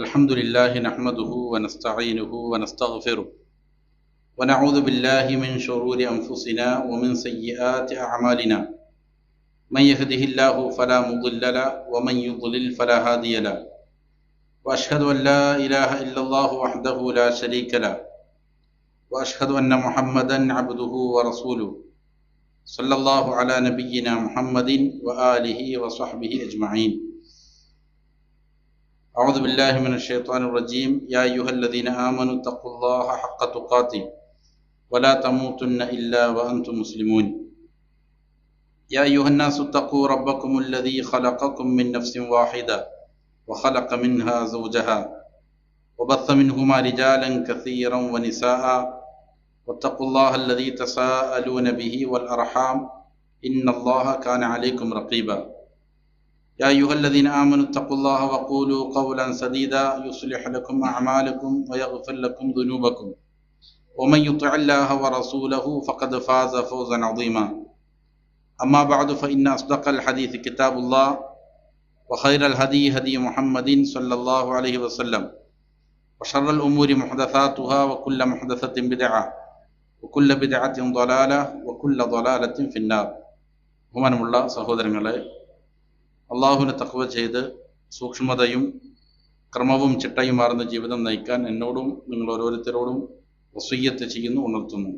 الحمد لله نحمده ونستعينه ونستغفره ونعوذ بالله من شرور أنفسنا ومن سيئات أعمالنا من يهده الله فلا مضل له ومن يضلل فلا هادي له وأشهد أن لا إله إلا الله وحده لا شريك له وأشهد أن محمدا عبده ورسوله صلى الله على نبينا محمد وآله وصحبه أجمعين. أعوذ بالله من الشيطان الرجيم. يا أيها الذين آمنوا اتقوا الله حق تقاته ولا تموتن إلا وأنتم مسلمون. يا أيها الناس اتقوا ربكم الذي خلقكم من نفس واحدة وخلق منها زوجها وبث منهما رجالا كثيرا ونساء واتقوا الله الذي تساءلون به والأرحام إن الله كان عليكم رقيبا. يا أيها الذين آمنوا اتقوا الله وقولوا قولا سديدا يصلح لكم أعمالكم ويغفر لكم ذنوبكم ومن يطع الله ورسوله فقد فاز فوزا عظيما. أما بعد فإن أصدق الحديث كتاب الله وخير الهدي هدي محمد صلى الله عليه وسلم وشر الأمور محدثاتها وكل محدثة بدعة وكل بدعة ضلالة وكل ضلالة في النار. ബഹുമാനമുള്ള സഹോദരങ്ങളെ, അള്ളാഹുവിനെ തഖ്വ ചെയ്ത് സൂക്ഷ്മതയും ക്രമവും ചിട്ടയുമാർന്ന ജീവിതം നയിക്കാൻ എന്നോടും നിങ്ങൾ ഓരോരുത്തരോടും വസിയ്യത്ത് ചെയ്യുന്നു, ഉണർത്തുന്നു.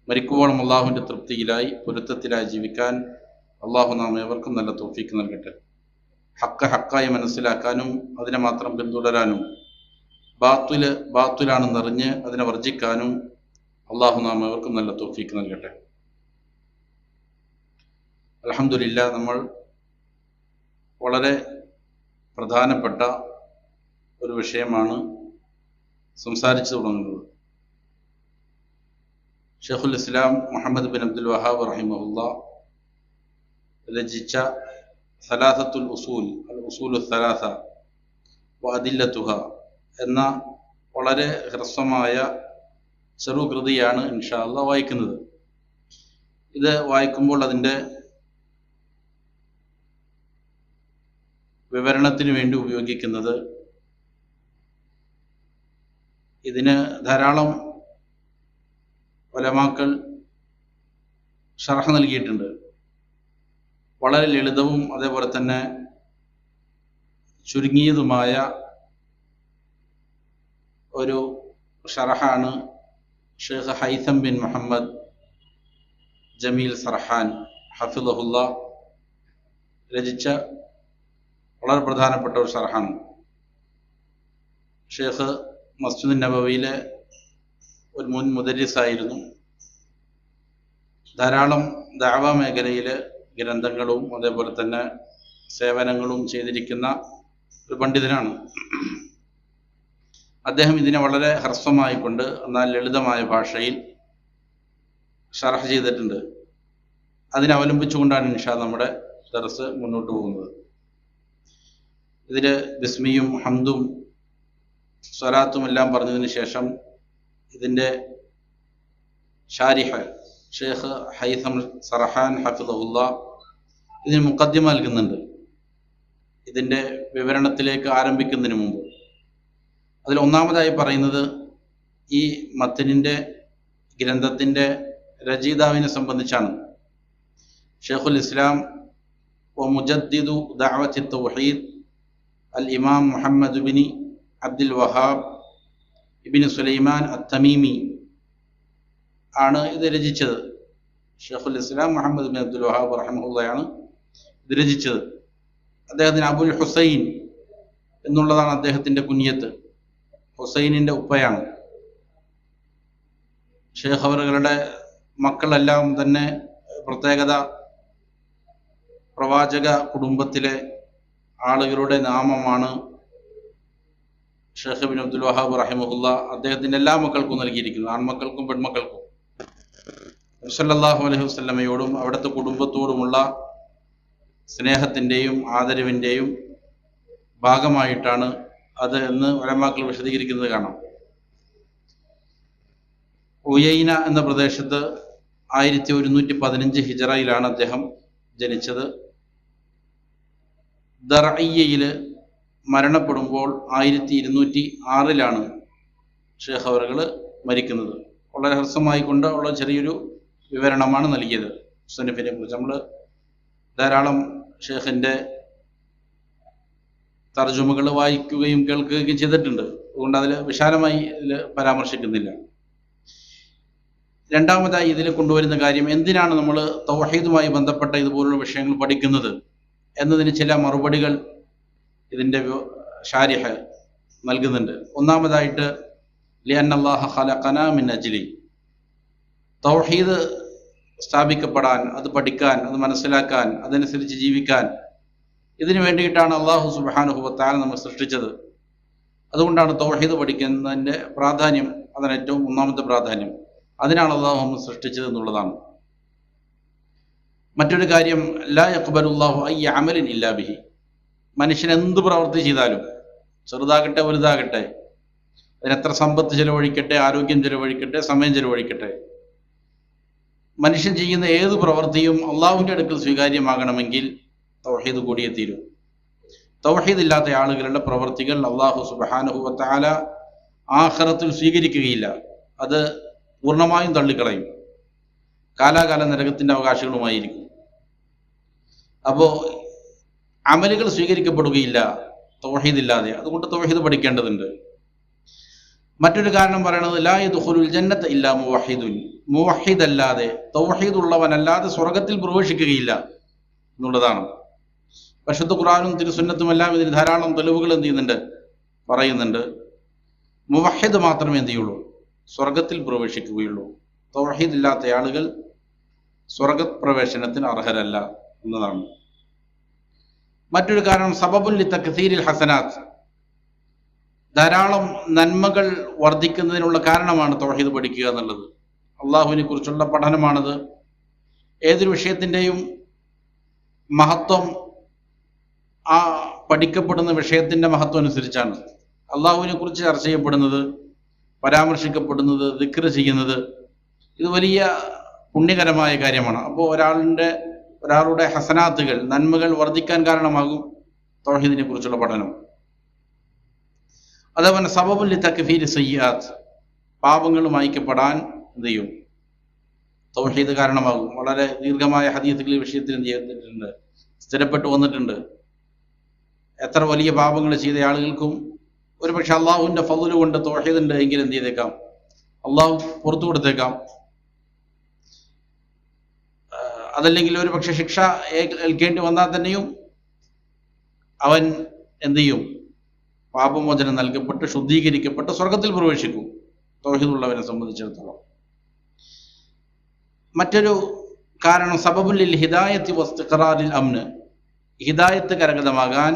മരിക്കുവോളം അള്ളാഹുവിൻ്റെ തൃപ്തിയിലായി പൊരുത്തത്തിലായി ജീവിക്കാൻ അള്ളാഹു നാം ഏവർക്കും നല്ല തൗഫീക്ക് നൽകട്ടെ. ഹക്കായി മനസ്സിലാക്കാനും അതിനെ മാത്രം പിന്തുടരാനും ബാത്തുലാണെന്നറിഞ്ഞ് അതിനെ വർജിക്കാനും അള്ളാഹു നാം ഏവർക്കും നല്ല തൗഫീക്ക് നൽകട്ടെ. അൽഹംദുലില്ലാ, നമ്മൾ വളരെ പ്രധാനപ്പെട്ട ഒരു വിഷയമാണ് സംസാരിച്ചു തുടങ്ങുന്നത്. ഷെയ്ഖുൽ ഇസ്ലാം മുഹമ്മദ് ബിൻ അബ്ദുൽ വഹാബ് റഹിമഹുല്ലാ രചിച്ച സലാസത്തുൽ ഉസൂൽ അൽ ഉസൂലു സലാസ വ അദില്ലത്തുഹ എന്ന വളരെ ഹ്രസ്വമായ ചെറുകൃതിയാണ് ഇൻഷാ അല്ലാഹ് വായിക്കുന്നത്. ഇത് വായിക്കുമ്പോൾ അതിൻ്റെ വിവരണത്തിന് വേണ്ടി ഉപയോഗിക്കുന്നത്, ഇതിന് ധാരാളം ഉലമാക്കൾ ശർഹ് നൽകിയിട്ടുണ്ട്. വളരെ ലളിതവും അതേപോലെ തന്നെ ചുരുങ്ങിയതുമായ ഒരു ഷറഹാണ് ഷെയ്ഖ് ഹൈസം ബിൻ മുഹമ്മദ് ജമീൽ സർഹാൻ ഹഫിളഹുല്ലാ രചിച്ച വളരെ പ്രധാനപ്പെട്ട ഒരു ഷർഹാണ്. ഷെയ്ഖ് മസ്ജിദ് നബവിയിലെ ഒരു മുൻ മുദരിസായിരുന്നു. ധാരാളം ദഅവ മേഖലയിലെ ഗ്രന്ഥങ്ങളും അതേപോലെ തന്നെ സേവനങ്ങളും ചെയ്തിരിക്കുന്ന ഒരു പണ്ഡിതനാണ്. അദ്ദേഹം ഇതിനെ വളരെ ഹ്രസ്വമായിക്കൊണ്ട് എന്നാൽ ലളിതമായ ഭാഷയിൽ ഷർഹ് ചെയ്തിട്ടുണ്ട്. അതിനെ അവലംബിച്ചുകൊണ്ടാണ് ഇൻഷാ നമ്മുടെ ദർസ് മുന്നോട്ട് പോകുന്നത്. ഇതിൽ ബിസ്മിയും ഹംദും സ്വലാത്തും എല്ലാം പറഞ്ഞതിന് ശേഷം ഇതിൻ്റെ ഷാരിഹ് ഷെയ്ഖ് ഹൈസം സർഹാൻ ഹഫിളഹുല്ലാ ഇതിന് മുഖദ്ദിമ നൽകുന്നുണ്ട്. ഇതിൻ്റെ വിവരണത്തിലേക്ക് ആരംഭിക്കുന്നതിന് മുമ്പ് അതിൽ ഒന്നാമതായി പറയുന്നത് ഈ മത്തനിൻ്റെ ഗ്രന്ഥത്തിൻ്റെ രചയിതാവിനെ സംബന്ധിച്ചാണ്. ഷെയ്ഖുൽ ഇസ്ലാം വ മുജദ്ദിദു ദഅവത്തി തൗഹീദ് അൽ ഇമാം മുഹമ്മദ് ബിൻ അബ്ദുൽ വഹാബ് ഇബ്നു സുലൈമാൻ അത്തമീമി ആണ് ഇത് രചിച്ചത്. ഷെയ്ഖുൽ ഇസ്ലാം മുഹമ്മദ് ബിൻ അബ്ദുൽ വഹാബ് റഹിമഹുള്ളയാണ് ഇത് രചിച്ചത്. അദ്ദേഹത്തിന് അബുൽ ഹുസൈൻ എന്നുള്ളതാണ് അദ്ദേഹത്തിൻ്റെ കുനിയത്ത്. ഹുസൈനിൻ്റെ ഉപ്പയാണ്. ഷെയ്ഖ് അവറുകളുടെ മക്കളെല്ലാം തന്നെ പ്രത്യേകത പ്രവാചക കുടുംബത്തിലെ ആളുകളുടെ നാമമാണ് ഷെയ്ഖ് ബിൻ അബ്ദുൽ വഹാബ് റഹിമഹുല്ലാ അദ്ദേഹത്തിൻ്റെ എല്ലാ മക്കൾക്കും നൽകിയിരിക്കുന്നു, ആൺമക്കൾക്കും പെൺമക്കൾക്കും. നബി സല്ലല്ലാഹു അലൈഹി വസല്ലമയോടും അവിടുത്തെ കുടുംബത്തോടുമുള്ള സ്നേഹത്തിൻ്റെയും ആദരവിൻ്റെയും ഭാഗമായിട്ടാണ് അത് എന്ന് ഉലമാക്കൾ വിശദീകരിക്കുന്നത് കാണാം. ഉയൈന എന്ന പ്രദേശത്ത് 1115 ഹിജറയിലാണ് അദ്ദേഹം ജനിച്ചത്. ദർഇയ്യയിൽ മരണപ്പെടുമ്പോൾ 1206 ഷേഖ് അവറുകൾ മരിക്കുന്നത്. വളരെ ഹ്രസ്വമായിക്കൊണ്ട് ഉള്ള ചെറിയൊരു വിവരണമാണ് നൽകിയത് മുസന്നിഫിനെ കുറിച്ച്. നമ്മൾ ധാരാളം ഷേഖിൻ്റെ തർജുമകൾ വായിക്കുകയും കേൾക്കുകയും ചെയ്തിട്ടുണ്ട്. അതുകൊണ്ട് അതിൽ വിശാലമായി ഇതിൽ പരാമർശിക്കുന്നില്ല. രണ്ടാമതായി ഇതിൽ കൊണ്ടുവരുന്ന കാര്യം, എന്തിനാണ് നമ്മൾ തൗഹീദുമായി ബന്ധപ്പെട്ട ഇതുപോലുള്ള വിഷയങ്ങൾ പഠിക്കുന്നത് എന്നതിന് ചില മറുപടികൾ ഇതിൻ്റെ ഷാരിഹ് നൽകുന്നുണ്ട്. ഒന്നാമതായിട്ട് ലിഅന്നല്ലാഹ ഖലഖനാ മിൻ അജ്ലി, തൗഹീദ് സ്ഥാപിക്കപ്പെടാൻ, അത് പഠിക്കാൻ, അത് മനസ്സിലാക്കാൻ, അതനുസരിച്ച് ജീവിക്കാൻ, ഇതിനു വേണ്ടിയിട്ടാണ് അല്ലാഹു സുബ്ഹാനഹു വ തആല നമ്മെ സൃഷ്ടിച്ചത്. അതുകൊണ്ടാണ് തൗഹീദ് പഠിക്കുന്നതിൻ്റെ പ്രാധാന്യം, അതാണ് ഏറ്റവും ഒന്നാമത്തെ പ്രാധാന്യം. അതിനാണ് അല്ലാഹു നമ്മെ സൃഷ്ടിച്ചത് എന്നുള്ളതാണ്. മറ്റൊരു കാര്യം, ലാ യഖ്ബലുല്ലാഹു അയ്യ അമലിൻ ഇല്ലാ ബിഹി, മനുഷ്യൻ എന്ത് പ്രവൃത്തി ചെയ്താലും, ചെറുതാകട്ടെ വലുതാകട്ടെ, അതിനെത്ര സമ്പത്ത് ചെലവഴിക്കട്ടെ, ആരോഗ്യം ചെലവഴിക്കട്ടെ, സമയം ചെലവഴിക്കട്ടെ, മനുഷ്യൻ ചെയ്യുന്ന ഏത് പ്രവൃത്തിയും അള്ളാഹുവിൻ്റെ അടുക്കൽ സ്വീകാര്യമാകണമെങ്കിൽ തൗഹീദ് കൂടിയേ തീരൂ. തൗഹീദ് ഇല്ലാത്ത ആളുകളുടെ പ്രവൃത്തികൾ അല്ലാഹു സുബ്ഹാനഹു വ തആല ആഖിറത്തിൽ സ്വീകരിക്കുകയില്ല. അത് പൂർണ്ണമായും തള്ളിക്കളയും. കാലാകാല നരകത്തിൻ്റെ അവകാശികളുമായിരിക്കും. അപ്പോൾ അമലുകൾ സ്വീകരിക്കപ്പെടുകയില്ല തൗഹീദ് ഇല്ലാതെ. അതുകൊണ്ട് തൗഹീദ് പഠിക്കേണ്ടതുണ്ട്. മറ്റൊരു കാരണം പറയുന്നത്, ലാ യദ്ഖുലുൽ ജന്നത ഇല്ലാ മുവഹിദുൻ, മുവഹിദ് അല്ലാതെ, തൗഹീദ് ഉള്ളവനല്ലാതെ സ്വർഗത്തിൽ പ്രവേശിക്കുകയില്ല എന്നുള്ളതാണ്. പരിശുദ്ധ ഖുർആനും തിരുസുന്നത്തും എല്ലാം ഇതിന് ധാരാളം തെളിവുകൾ എന്ത് ചെയ്യുന്നുണ്ട്, പറയുന്നുണ്ട്. മുവഹിദ് മാത്രമേ എന്ത് ചെയ്യുള്ളൂ, സ്വർഗത്തിൽ പ്രവേശിക്കുകയുള്ളൂ. തൗഹീദ് ഇല്ലാത്ത ആളുകൾ സ്വർഗപ്രവേശനത്തിന് അർഹരല്ല എന്നതാണ്. മറ്റൊരു കാരണം, സബബുൻ ലിതക്സീരിൽ ഹസനാത്ത്, ധാരാളം നന്മകൾ വർദ്ധിക്കുന്നതിനുള്ള കാരണമാണ് തൗഹീദ് പഠിക്കുക എന്നുള്ളത്. അള്ളാഹുവിനെ കുറിച്ചുള്ള പഠനമാണത്. ഏതൊരു വിഷയത്തിൻ്റെയും മഹത്വം ആ പഠിക്കപ്പെടുന്ന വിഷയത്തിൻ്റെ മഹത്വം അനുസരിച്ചാണ്. അള്ളാഹുവിനെ കുറിച്ച് ചർച്ച ചെയ്യപ്പെടുന്നത്, പരാമർശിക്കപ്പെടുന്നത്, ദിക്ർ ചെയ്യുന്നത്, ഇത് വലിയ പുണ്യകരമായ കാര്യമാണ്. അപ്പോൾ ഒരാളുടെ ഹസനാത്തുകൾ, നന്മകൾ വർദ്ധിക്കാൻ കാരണമാകും തൗഹീദിനെ കുറിച്ചുള്ള പഠനം. അതേപോലെ സബബുൽ ലിതക്ഫീരി സയ്യിആത്ത്, പാപങ്ങൾ മായ്ക്കപ്പെടാൻ എന്ത് ചെയ്യും, തൗഹീദ് കാരണമാകും. വളരെ ദീർഘമായ ഹദീസുകൾ ഈ വിഷയത്തിൽ എന്ത് ചെയ്തിട്ടുണ്ട്, സ്ഥിരപ്പെട്ടു വന്നിട്ടുണ്ട്. എത്ര വലിയ പാപങ്ങൾ ചെയ്ത ആളുകൾക്കും ഒരു പക്ഷെ അള്ളാഹുവിൻ്റെ ഫضല് കൊണ്ട് തൗഹീദ് ഉണ്ട് എങ്കിൽ എന്ത് ചെയ്തേക്കാം, അള്ളാഹു പുറത്തു കൊടുത്തേക്കാം. അതല്ലെങ്കിൽ ഒരു പക്ഷെ ശിക്ഷ ഏൽക്കേണ്ടി വന്നാൽ തന്നെയും അവൻ എന്ത് ചെയ്യും, പാപമോചനം നൽകപ്പെട്ട് ശുദ്ധീകരിക്കപ്പെട്ട് സ്വർഗത്തിൽ പ്രവേശിക്കും തൗഹീദുള്ളവനെ സംബന്ധിച്ചിടത്തോളം. മറ്റൊരു കാരണം, സബബുൽ ലിൽ ഹിദായത്തി വസ്തിഖറാറിൽ അംന്, ഹിദായത്ത് കരഗതമാകാൻ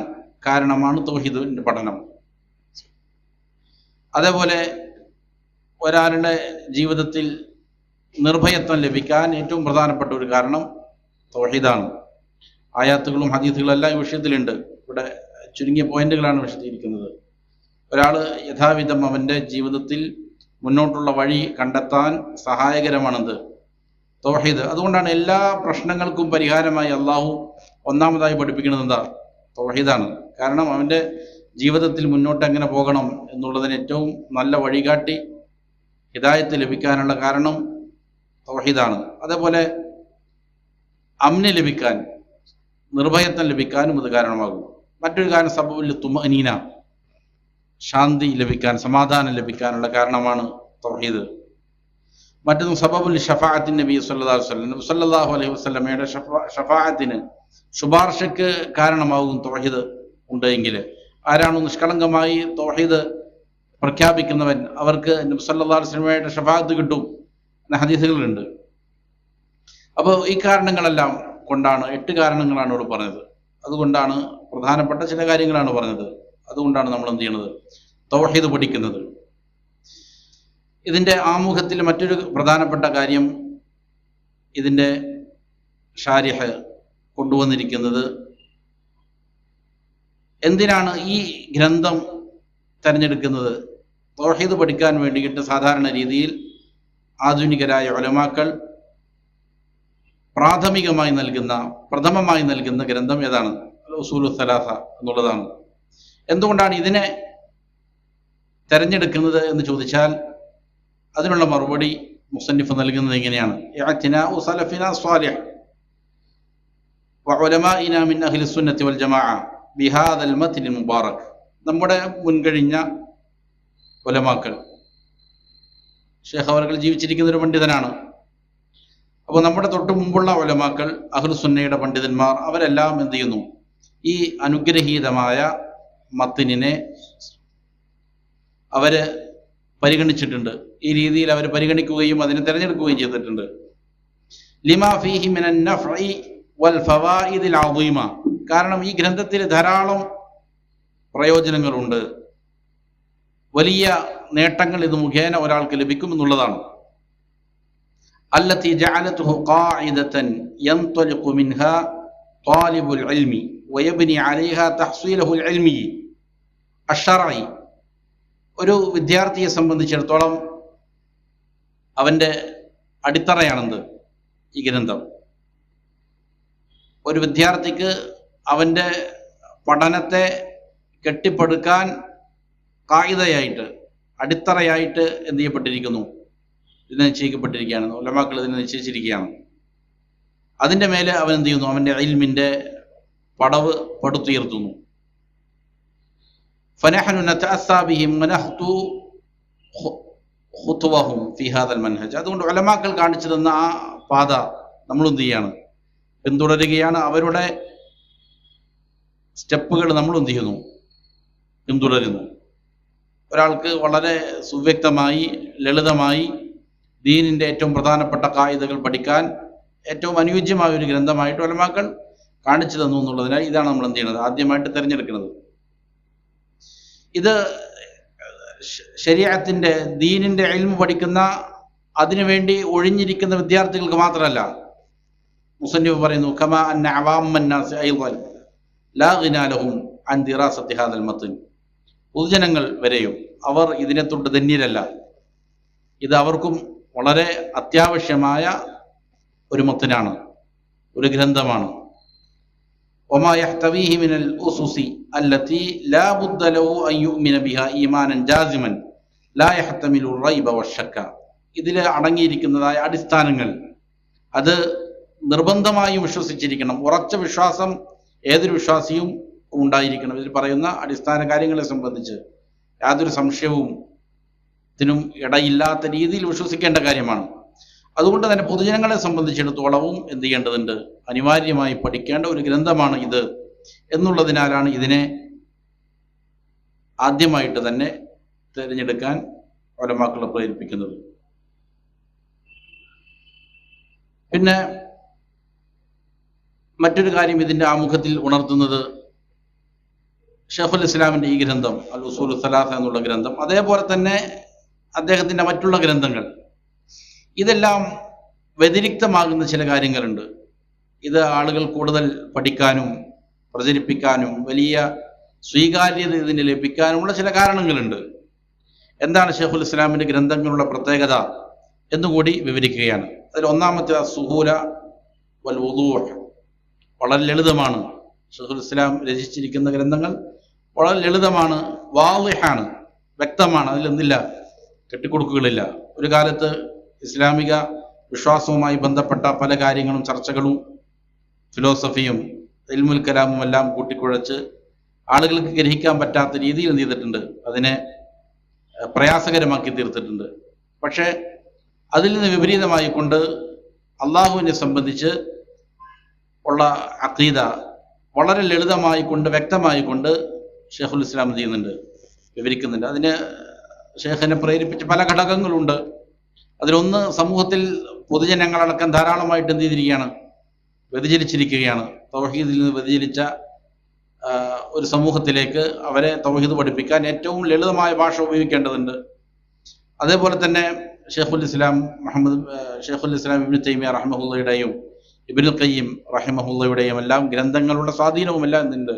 കാരണമാണ് തൗഹീദിന്റെ പഠനം. അതേപോലെ ഒരാളുടെ ജീവിതത്തിൽ നിർഭയത്വം ലഭിക്കാൻ ഏറ്റവും പ്രധാനപ്പെട്ട ഒരു കാരണം തൗഹീദാണ്. ആയാത്തുകളും ഹദീസുകളും എല്ലാം ഈ വിഷയത്തിലുണ്ട്. ഇവിടെ ചുരുങ്ങിയ പോയിന്റുകളാണ് വിശദീകരിക്കുന്നത്. ഒരാൾ യഥാവിധം അവൻ്റെ ജീവിതത്തിൽ മുന്നോട്ടുള്ള വഴി കണ്ടെത്താൻ സഹായകരമാണെന്ത്, തൗഹീദ്. അതുകൊണ്ടാണ് എല്ലാ പ്രശ്നങ്ങൾക്കും പരിഹാരമായി അള്ളാഹു ഒന്നാമതായി പഠിപ്പിക്കുന്നത് എന്താ, തൗഹീദാണ്. കാരണം അവൻ്റെ ജീവിതത്തിൽ മുന്നോട്ട് എങ്ങനെ പോകണം എന്നുള്ളതിന് ഏറ്റവും നല്ല വഴികാട്ടി, ഹിദായത്ത് ലഭിക്കാനുള്ള കാരണം തൗഹീദാണ്. അതേപോലെ അമ്ന് ലഭിക്കാൻ, നിർഭയത്വം ലഭിക്കാനും ഇത് കാരണമാകും. മറ്റൊരു കാരണം സബബുൽ തുമഅനീന, ശാന്തി ലഭിക്കാൻ, സമാധാനം ലഭിക്കാനുള്ള കാരണമാണ് തൗഹീദ്. മറ്റൊന്ന് സബബുൽ ഷഫാഅത്തിൻ നബി സല്ലല്ലാഹു അലൈഹി വസല്ലമയുടെ ഷഫാഅത്തിന്, ശുപാർശയ്ക്ക് കാരണമാകും തൗഹീദ് ഉണ്ടെങ്കിൽ. ആരാണോ നിഷ്കളങ്കമായി തൗഹീദ് പ്രഖ്യാപിക്കുന്നവൻ അവർക്ക് നബി സല്ലല്ലാഹു അലൈഹി വസല്ലമയുടെ ഷഫാഅത്ത് കിട്ടും എന്ന ഹദീസുകളുണ്ട്. അപ്പോൾ ഈ കാരണങ്ങളെല്ലാം കൊണ്ടാണ്, 8 കാരണങ്ങളാണ് ഇവിടെ പറഞ്ഞത്. അതുകൊണ്ടാണ് പ്രധാനപ്പെട്ട ചില കാര്യങ്ങളാണ് പറഞ്ഞത്. അതുകൊണ്ടാണ് നമ്മൾ എന്ത് ചെയ്യണത്, തൗഹീദ് പഠിക്കുന്നത്. ഇതിൻ്റെ ആമുഖത്തിൽ മറ്റൊരു പ്രധാനപ്പെട്ട കാര്യം, ഇതിൻ്റെ ഷാരിഹ് കൊണ്ടുവന്നിരിക്കുന്നത്, എന്തിനാണ് ഈ ഗ്രന്ഥം തിരഞ്ഞെടുക്കുന്നത്. തൗഹീദ് പഠിക്കാൻ വേണ്ടിയിട്ട് സാധാരണ രീതിയിൽ ആധുനികരായ ഉലമാക്കൾ പ്രഥമമായി നൽകുന്ന ഗ്രന്ഥം ഏതാണ്, ഉസൂലു സലാസ എന്നുള്ളതാണ്. എന്തുകൊണ്ടാണ് ഇതിനെ തെരഞ്ഞെടുക്കുന്നത് എന്ന് ചോദിച്ചാൽ അതിനുള്ള മറുപടി മുസന്നിഫ് നൽകുന്നത് ഇങ്ങനെയാണ്: ഇഅ്തിനാഉ സലഫിനാ സ്വാലിഹ് വഉലമാഇനാ മിൻ അഹ്ലി സുന്നത്തി വൽ ജമാഅ ബിഹാദൽ മത്നിൽ മുബാറക്. നമ്മുടെ മുൻകഴിഞ്ഞ ഉലമാക്കൾ, ഷേഖ് അവർകൾ ജീവിച്ചിരിക്കുന്ന ഒരു പണ്ഡിതനാണ്. അപ്പോൾ നമ്മുടെ തൊട്ട് മുമ്പുള്ള ഉലമാക്കൾ, അഹ്ലുസുന്നയുടെ പണ്ഡിതന്മാർ, അവരെല്ലാം എന്ത് ചെയ്യുന്നു? ഈ അനുഗ്രഹീതമായ മത്തിനെ അവര് പരിഗണിച്ചിട്ടുണ്ട്. ഈ രീതിയിൽ അവർ പരിഗണിക്കുകയും അതിനെ തിരഞ്ഞെടുക്കുകയും ചെയ്തിട്ടുണ്ട്. ലിമാ ഫീഹി മിനൻ നഫ്ഇ വൽ ഫവായിദിൽ അദീമ. കാരണം ഈ ഗ്രന്ഥത്തിൽ ധാരാളം പ്രയോജനങ്ങളുണ്ട്, വലിയ നേട്ടങ്ങൾ ഇത് മുഖേന ഒരാൾക്ക് ലഭിക്കുമെന്നുള്ളതാണ്. അല്ലത്തി ജഅലതുഹു ഖാഇദതൻ യൻതലിഖു മിൻഹാ ത്വാലിബുൽ ഇൽമി വയബ്നി അലൈഹാ തഹ്സീലഹുൽ ഇൽമി അശ്ശറഈ. ഒരു വിദ്യാർത്ഥിയെ സംബന്ധിച്ചിടത്തോളം അവൻ്റെ അടിത്തറയാണെന്ത്? ഈ ഗ്രന്ഥം. ഒരു വിദ്യാർത്ഥിക്ക് അവൻ്റെ പഠനത്തെ കെട്ടിപ്പടുക്കാൻ കായികയായിട്ട്, അടിത്തറയായിട്ട് എന്ത് ചെയ്യപ്പെട്ടിരിക്കുന്നു? ഇത് നിശ്ചയിക്കപ്പെട്ടിരിക്കുകയാണ്. ഉലമാക്കൾ ഇതിനെ നിശ്ചയിച്ചിരിക്കുകയാണ്. അതിൻ്റെ മേലെ അവൻ എന്ത് ചെയ്യുന്നു? അവൻ്റെ ഇൽമിൻ്റെ പടവ് പടുത്തുയർത്തുന്നു. ഫനഹ്നു നതഅസ്സാ ബിഹിം വനഖ്തു ഖുത്വഹും ഫീ ഹാദൽ മൻഹജ്. അതുകൊണ്ട് ഉലമാക്കൾ കാണിച്ചു തന്ന ആ പാത നമ്മൾ എന്ത് ചെയ്യാണ്? പിന്തുടരുകയാണ്. അവരുടെ സ്റ്റെപ്പുകൾ നമ്മൾ എന്ത് ചെയ്യുന്നു? പിന്തുടരുന്നു. ഒരാൾക്ക് വളരെ സുവ്യക്തമായി, ലളിതമായി ദീനിൻ്റെ ഏറ്റവും പ്രധാനപ്പെട്ട കായികകൾ പഠിക്കാൻ ഏറ്റവും അനുയോജ്യമായ ഒരു ഗ്രന്ഥമായിട്ട് ഉലമാക്കൾ കാണിച്ചു തന്നു എന്നുള്ളതിനാൽ ഇതാണ് നമ്മൾ എന്ത് ചെയ്യുന്നത്? ആദ്യമായിട്ട് തിരഞ്ഞെടുക്കുന്നത്. ഇത് ശരീഅത്തിന്റെ, ദീനിന്റെ ഇൽമു പഠിക്കുന്ന, അതിനുവേണ്ടി ഒഴിഞ്ഞിരിക്കുന്ന വിദ്യാർത്ഥികൾക്ക് മാത്രമല്ല. മുസന്നിഫ് പറയുന്നു: കമാ അന്ന അവാമ്മൻ നാസി അയ്ളൻ ലാ ഗിനാ ലഹും അൻ ദിറാസത്തി ഹാദൽ മത്ൻ. പൊതുജനങ്ങൾ വരെയും അവർ ഇതിനെ തൊട്ട് ധന്യരല്ല. ഇത് അവർക്കും വളരെ അത്യാവശ്യമായ ഒരു മത്നാണ്, ഒരു ഗ്രന്ഥമാണ്. വമാ യഹ്തവീഹി മിനൽ ഉസുസി അല്ലതി ലാ ബുദ്ദ ലഹു അൻ യുഅ്മിന ബിഹാ ഈമാനൻ ജാസിമൻ ലാ യഹ്തമിലു റൈബ വശക്ക. ഇതിൽ അടങ്ങിയിരിക്കുന്നതായ അടിസ്ഥാനങ്ങൾ അത് നിർബന്ധമായും വിശ്വസിച്ചിരിക്കണം. ഉറച്ച വിശ്വാസം ഏതൊരു വിശ്വാസിയും ഉണ്ടായിരിക്കണം. ഇതിൽ പറയുന്ന അടിസ്ഥാന കാര്യങ്ങളെ സംബന്ധിച്ച് യാതൊരു സംശയവും ത്തിനും ഇടയില്ലാത്ത രീതിയിൽ വിശ്വസിക്കേണ്ട കാര്യമാണ്. അതുകൊണ്ട് തന്നെ പൊതുജനങ്ങളെ സംബന്ധിച്ചിടത്തോളവും എന്ത് ചെയ്യേണ്ടതുണ്ട്? അനിവാര്യമായി പഠിക്കേണ്ട ഒരു ഗ്രന്ഥമാണ് ഇത് എന്നുള്ളതിനാലാണ് ഇതിനെ ആദ്യമായിട്ട് തന്നെ തിരഞ്ഞെടുക്കാൻ ഉലമാക്കളെ പ്രേരിപ്പിക്കുന്നത്. പിന്നെ മറ്റൊരു കാര്യം ഇതിൻ്റെ ആമുഖത്തിൽ ഉണർത്തുന്നത്, ഷെയ്ഖുൽ ഇസ്ലാമിൻ്റെ ഈ ഗ്രന്ഥം അൽ ഉസൂൽ സലാസ എന്നുള്ള ഗ്രന്ഥം, അതേപോലെ തന്നെ അദ്ദേഹത്തിൻ്റെ മറ്റുള്ള ഗ്രന്ഥങ്ങൾ, ഇതെല്ലാം വ്യതിരിക്തമാകുന്ന ചില കാര്യങ്ങളുണ്ട്. ഇത് ആളുകൾ കൂടുതൽ പഠിക്കാനും പ്രചരിപ്പിക്കാനും വലിയ സ്വീകാര്യത ഇതിന് ലഭിക്കാനുമുള്ള ചില കാരണങ്ങളുണ്ട്. എന്താണ് ഷെയ്ഖുൽ ഇസ്ലാമിൻ്റെ ഗ്രന്ഥങ്ങളുടെ പ്രത്യേകത എന്നുകൂടി വിവരിക്കുകയാണ്. അതിൽ ഒന്നാമത്തെ സുഹൂല വൽ വുദൂഹ്. വളരെ ലളിതമാണ്. ഷെയ്ഖുൽ ഇസ്ലാം രചിച്ചിരിക്കുന്ന ഗ്രന്ഥങ്ങൾ വളരെ ലളിതമാണ്, വാളിഹാണ്, വ്യക്തമാണ്. അതിലെന്തില്ല? കെട്ടിക്കൊടുക്കുകളില്ല. ഒരു കാലത്ത് ഇസ്ലാമിക വിശ്വാസവുമായി ബന്ധപ്പെട്ട പല കാര്യങ്ങളും, ചർച്ചകളും, ഫിലോസഫിയും ഇൽമുൽ കലാമും എല്ലാം കൂട്ടിക്കുഴച്ച് ആളുകൾക്ക് ഗ്രഹിക്കാൻ പറ്റാത്ത രീതിയിൽ എന്ത് ചെയ്തിട്ടുണ്ട്? അതിനെ പ്രയാസകരമാക്കി തീർത്തിട്ടുണ്ട്. പക്ഷേ അതിൽ നിന്ന് വിപരീതമായി കൊണ്ട് അള്ളാഹുവിനെ സംബന്ധിച്ച് ഉള്ള അഖീദ വളരെ ലളിതമായിക്കൊണ്ട്, വ്യക്തമായിക്കൊണ്ട് ഷെയ്ഖുൽ ഇസ്ലാം ചെയ്യുന്നുണ്ട്, വിവരിക്കുന്നുണ്ട്. അതിന് ഷെയ്ഖിനെ പ്രേരിപ്പിച്ച പല ഘടകങ്ങളുണ്ട്. അതിലൊന്ന്, സമൂഹത്തിൽ പൊതുജനങ്ങളടക്കം ധാരാളമായിട്ട് എന്ത് ചെയ്തിരിക്കുകയാണ്? വ്യതിചലിച്ചിരിക്കുകയാണ്. തൗഹീദിൽ നിന്ന് വ്യതിചലിച്ച ഒരു സമൂഹത്തിലേക്ക് അവരെ തൗഹീദ് പഠിപ്പിക്കാൻ ഏറ്റവും ലളിതമായ ഭാഷ ഉപയോഗിക്കേണ്ടതുണ്ട്. അതേപോലെ തന്നെ ഷെയ്ഖുൽ ഇസ്ലാം ഇബ്നു തൈമിയ്യ റഹിമഹുള്ളയുടെയും ഇബ്നുൽ ഖയ്യിം റഹിമഹുള്ളയുടെയും എല്ലാം ഗ്രന്ഥങ്ങളുടെ സ്വാധീനവും എല്ലാം എന്തുണ്ട്?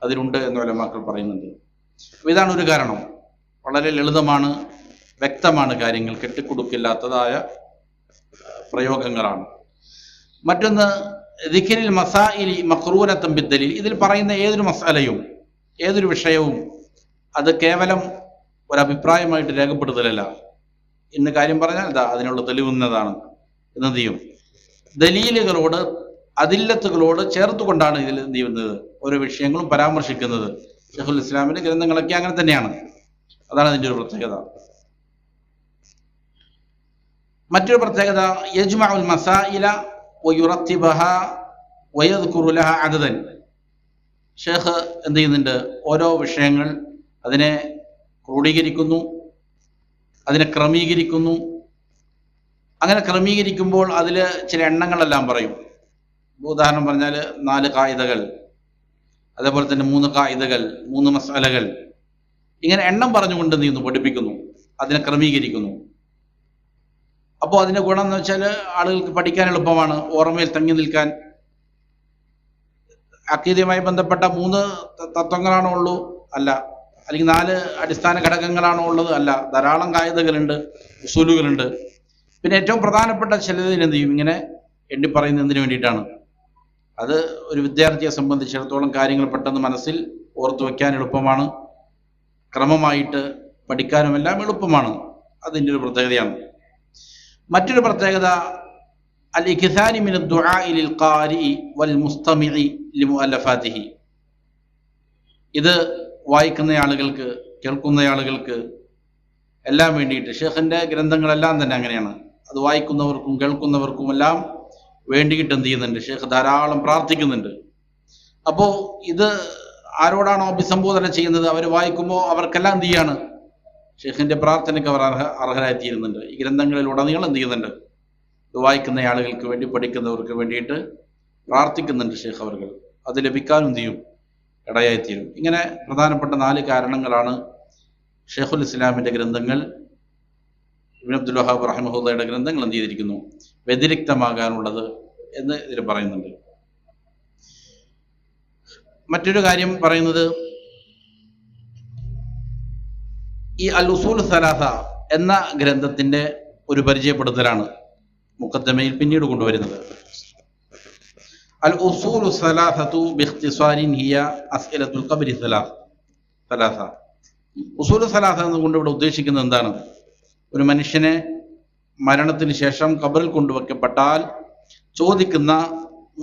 അതിലുണ്ട് എന്ന് ഉലമാക്കൾ പറയുന്നുണ്ട്. ഇതാണ് ഒരു കാരണം. വളരെ ലളിതമാണ്, വ്യക്തമാണ്, കാര്യങ്ങൾ കെട്ടിക്കൊടുക്കില്ലാത്തതായ പ്രയോഗങ്ങളാണ്. മറ്റൊന്ന്, ദിക്രിൽ മസായിലി മഖ്റൂനത്തുൻ ബിദ്ദലീൽ. ഇതിൽ പറയുന്ന ഏതൊരു മസാലയും ഏതൊരു വിഷയവും അത് കേവലം ഒരഭിപ്രായമായിട്ട് രേഖപ്പെടുത്തലല്ല. ഇന്ന് കാര്യം പറഞ്ഞാൽ അതിനുള്ള തെളിവുന്നതാണ് എന്ത് ചെയ്യും, ദലീലുകളോട് അദില്ലത്തുകളോട് ചേർത്തുകൊണ്ടാണ് ഇതിൽ എന്ത് ചെയ്യുന്നത്, ഓരോ വിഷയങ്ങളും പരാമർശിക്കുന്നത്. ശൈഖുൽ ഇസ്ലാമിന്റെ ഗ്രന്ഥങ്ങളൊക്കെ അങ്ങനെ തന്നെയാണ്. അതാണ് അതിൻ്റെ ഒരു പ്രത്യേകത. മറ്റൊരു പ്രത്യേകത, യജ്മഉൽ മസായില വയുറത്തിബഹ വയദ്കുറു ലഹ അദദൻ. ഷേഖ് എന്ത് ചെയ്യുന്നുണ്ട്, ഓരോ വിഷയങ്ങൾ അതിനെ ക്രോഡീകരിക്കുന്നു, അതിനെ ക്രമീകരിക്കുന്നു. അങ്ങനെ ക്രമീകരിക്കുമ്പോൾ അതിൽ ചില എണ്ണങ്ങളെല്ലാം പറയും. ഉദാഹരണം പറഞ്ഞാൽ 4 ഖായിദകൾ, അതേപോലെ തന്നെ 3 ഖായിദകൾ, 3 മസ്അലകൾ, ഇങ്ങനെ എണ്ണം പറഞ്ഞുകൊണ്ട് എന്ത് ചെയ്യുന്നു, പഠിപ്പിക്കുന്നു, അതിനെ ക്രമീകരിക്കുന്നു. അപ്പോൾ അതിൻ്റെ ഗുണം എന്ന് വെച്ചാൽ ആളുകൾക്ക് പഠിക്കാൻ എളുപ്പമാണ്, ഓർമ്മയിൽ തങ്ങി നിൽക്കാൻ. അഖീദയുമായി ബന്ധപ്പെട്ട 3 തത്വങ്ങളാണോ ഉള്ളൂ? അല്ല. അല്ലെങ്കിൽ 4 അടിസ്ഥാന ഘടകങ്ങളാണോ ഉള്ളത്? അല്ല. ധാരാളം ഖായിദകളുണ്ട്, ഉസൂലുകളുണ്ട്. പിന്നെ ഏറ്റവും പ്രധാനപ്പെട്ട ചിലതിന് എന്ത് ചെയ്യും, ഇങ്ങനെ എണ്ണി പറയുന്നതിന് വേണ്ടിയിട്ടാണ്. അത് ഒരു വിദ്യാർത്ഥിയെ സംബന്ധിച്ചിടത്തോളം കാര്യങ്ങൾ പെട്ടെന്ന് മനസ്സിൽ ഓർത്തു വയ്ക്കാൻ എളുപ്പമാണ്, ക്രമമായിട്ട് പഠിക്കാനുമെല്ലാം എളുപ്പമാണ്. അതിൻ്റെ ഒരു പ്രത്യേകതയാണ്. മറ്റൊരു പ്രത്യേകത, അൽ ഇക്സാരി മിന ദുആഇ ലിൽ ഖാരിഇ വൽ മുസ്തമിഇ ലിമുഅല്ലഫാതിഹി. ഇത് വായിക്കുന്ന ആളുകൾക്ക്, കേൾക്കുന്ന ആളുകൾക്ക് എല്ലാം വേണ്ടിയിട്ട്, ഷേഖിൻ്റെ ഗ്രന്ഥങ്ങളെല്ലാം തന്നെ അങ്ങനെയാണ്. അത് വായിക്കുന്നവർക്കും കേൾക്കുന്നവർക്കും എല്ലാം വേണ്ടിയിട്ട് എന്ത് ചെയ്യുന്നുണ്ട്, ഷേഖ് ധാരാളം പ്രാർത്ഥിക്കുന്നുണ്ട്. അപ്പോൾ ഇത് ആരോടാണോ അഭിസംബോധന ചെയ്യുന്നത്, അവർ വായിക്കുമ്പോൾ അവർക്കെല്ലാം എന്ത് ചെയ്യാണ്, ഷേഖിൻ്റെ പ്രാർത്ഥനയ്ക്ക് അവർ അർഹരായിത്തീരുന്നുണ്ട്. ഈ ഗ്രന്ഥങ്ങളിൽ ഉടനീളം എന്ത് ചെയ്യുന്നുണ്ട്, ഇത് വായിക്കുന്ന ആളുകൾക്ക് വേണ്ടി, പഠിക്കുന്നവർക്ക് വേണ്ടിയിട്ട് പ്രാർത്ഥിക്കുന്നുണ്ട് ഷേഖ് അവർ. അത് ലഭിക്കാനും എന്ത് ചെയ്യും, ഇടയായിത്തീരും. ഇങ്ങനെ പ്രധാനപ്പെട്ട 4 കാരണങ്ങളാണ് ഷൈഖുൽ ഇസ്ലാമിൻ്റെ ഗ്രന്ഥങ്ങൾ, ഇബ്നു അബ്ദുൽ വഹാബ് റഹിമഹുള്ളയുടെ ഗ്രന്ഥങ്ങൾ എന്ത് ചെയ്തിരിക്കുന്നു, വ്യതിരിക്തമാകാനുള്ളത് എന്ന് ഇതിൽ പറയുന്നുണ്ട്. മറ്റൊരു കാര്യം പറയുന്നത്, ഈ അൽ ഉസൂൽ സലാസ എന്ന ഗ്രന്ഥത്തിൻ്റെ ഒരു പരിചയപ്പെടുത്തലാണ് മുഖദ്ദമയിൽ പിന്നീട് കൊണ്ടുവരുന്നത്. അൽ ഉസൂലു സലാസതു ബിഖ്തിസാരിൻ ഹിയ അസ്ഇലത്തുൽ ഖബ്രി സലാസ. ഉസൂലു സലാസ എന്നുകൊണ്ട് ഇവിടെ ഉദ്ദേശിക്കുന്നത് എന്താണ്? ഒരു മനുഷ്യനെ മരണത്തിന് ശേഷം ഖബറിൽ കൊണ്ടുവയ്ക്കപ്പെട്ടാൽ ചോദിക്കുന്ന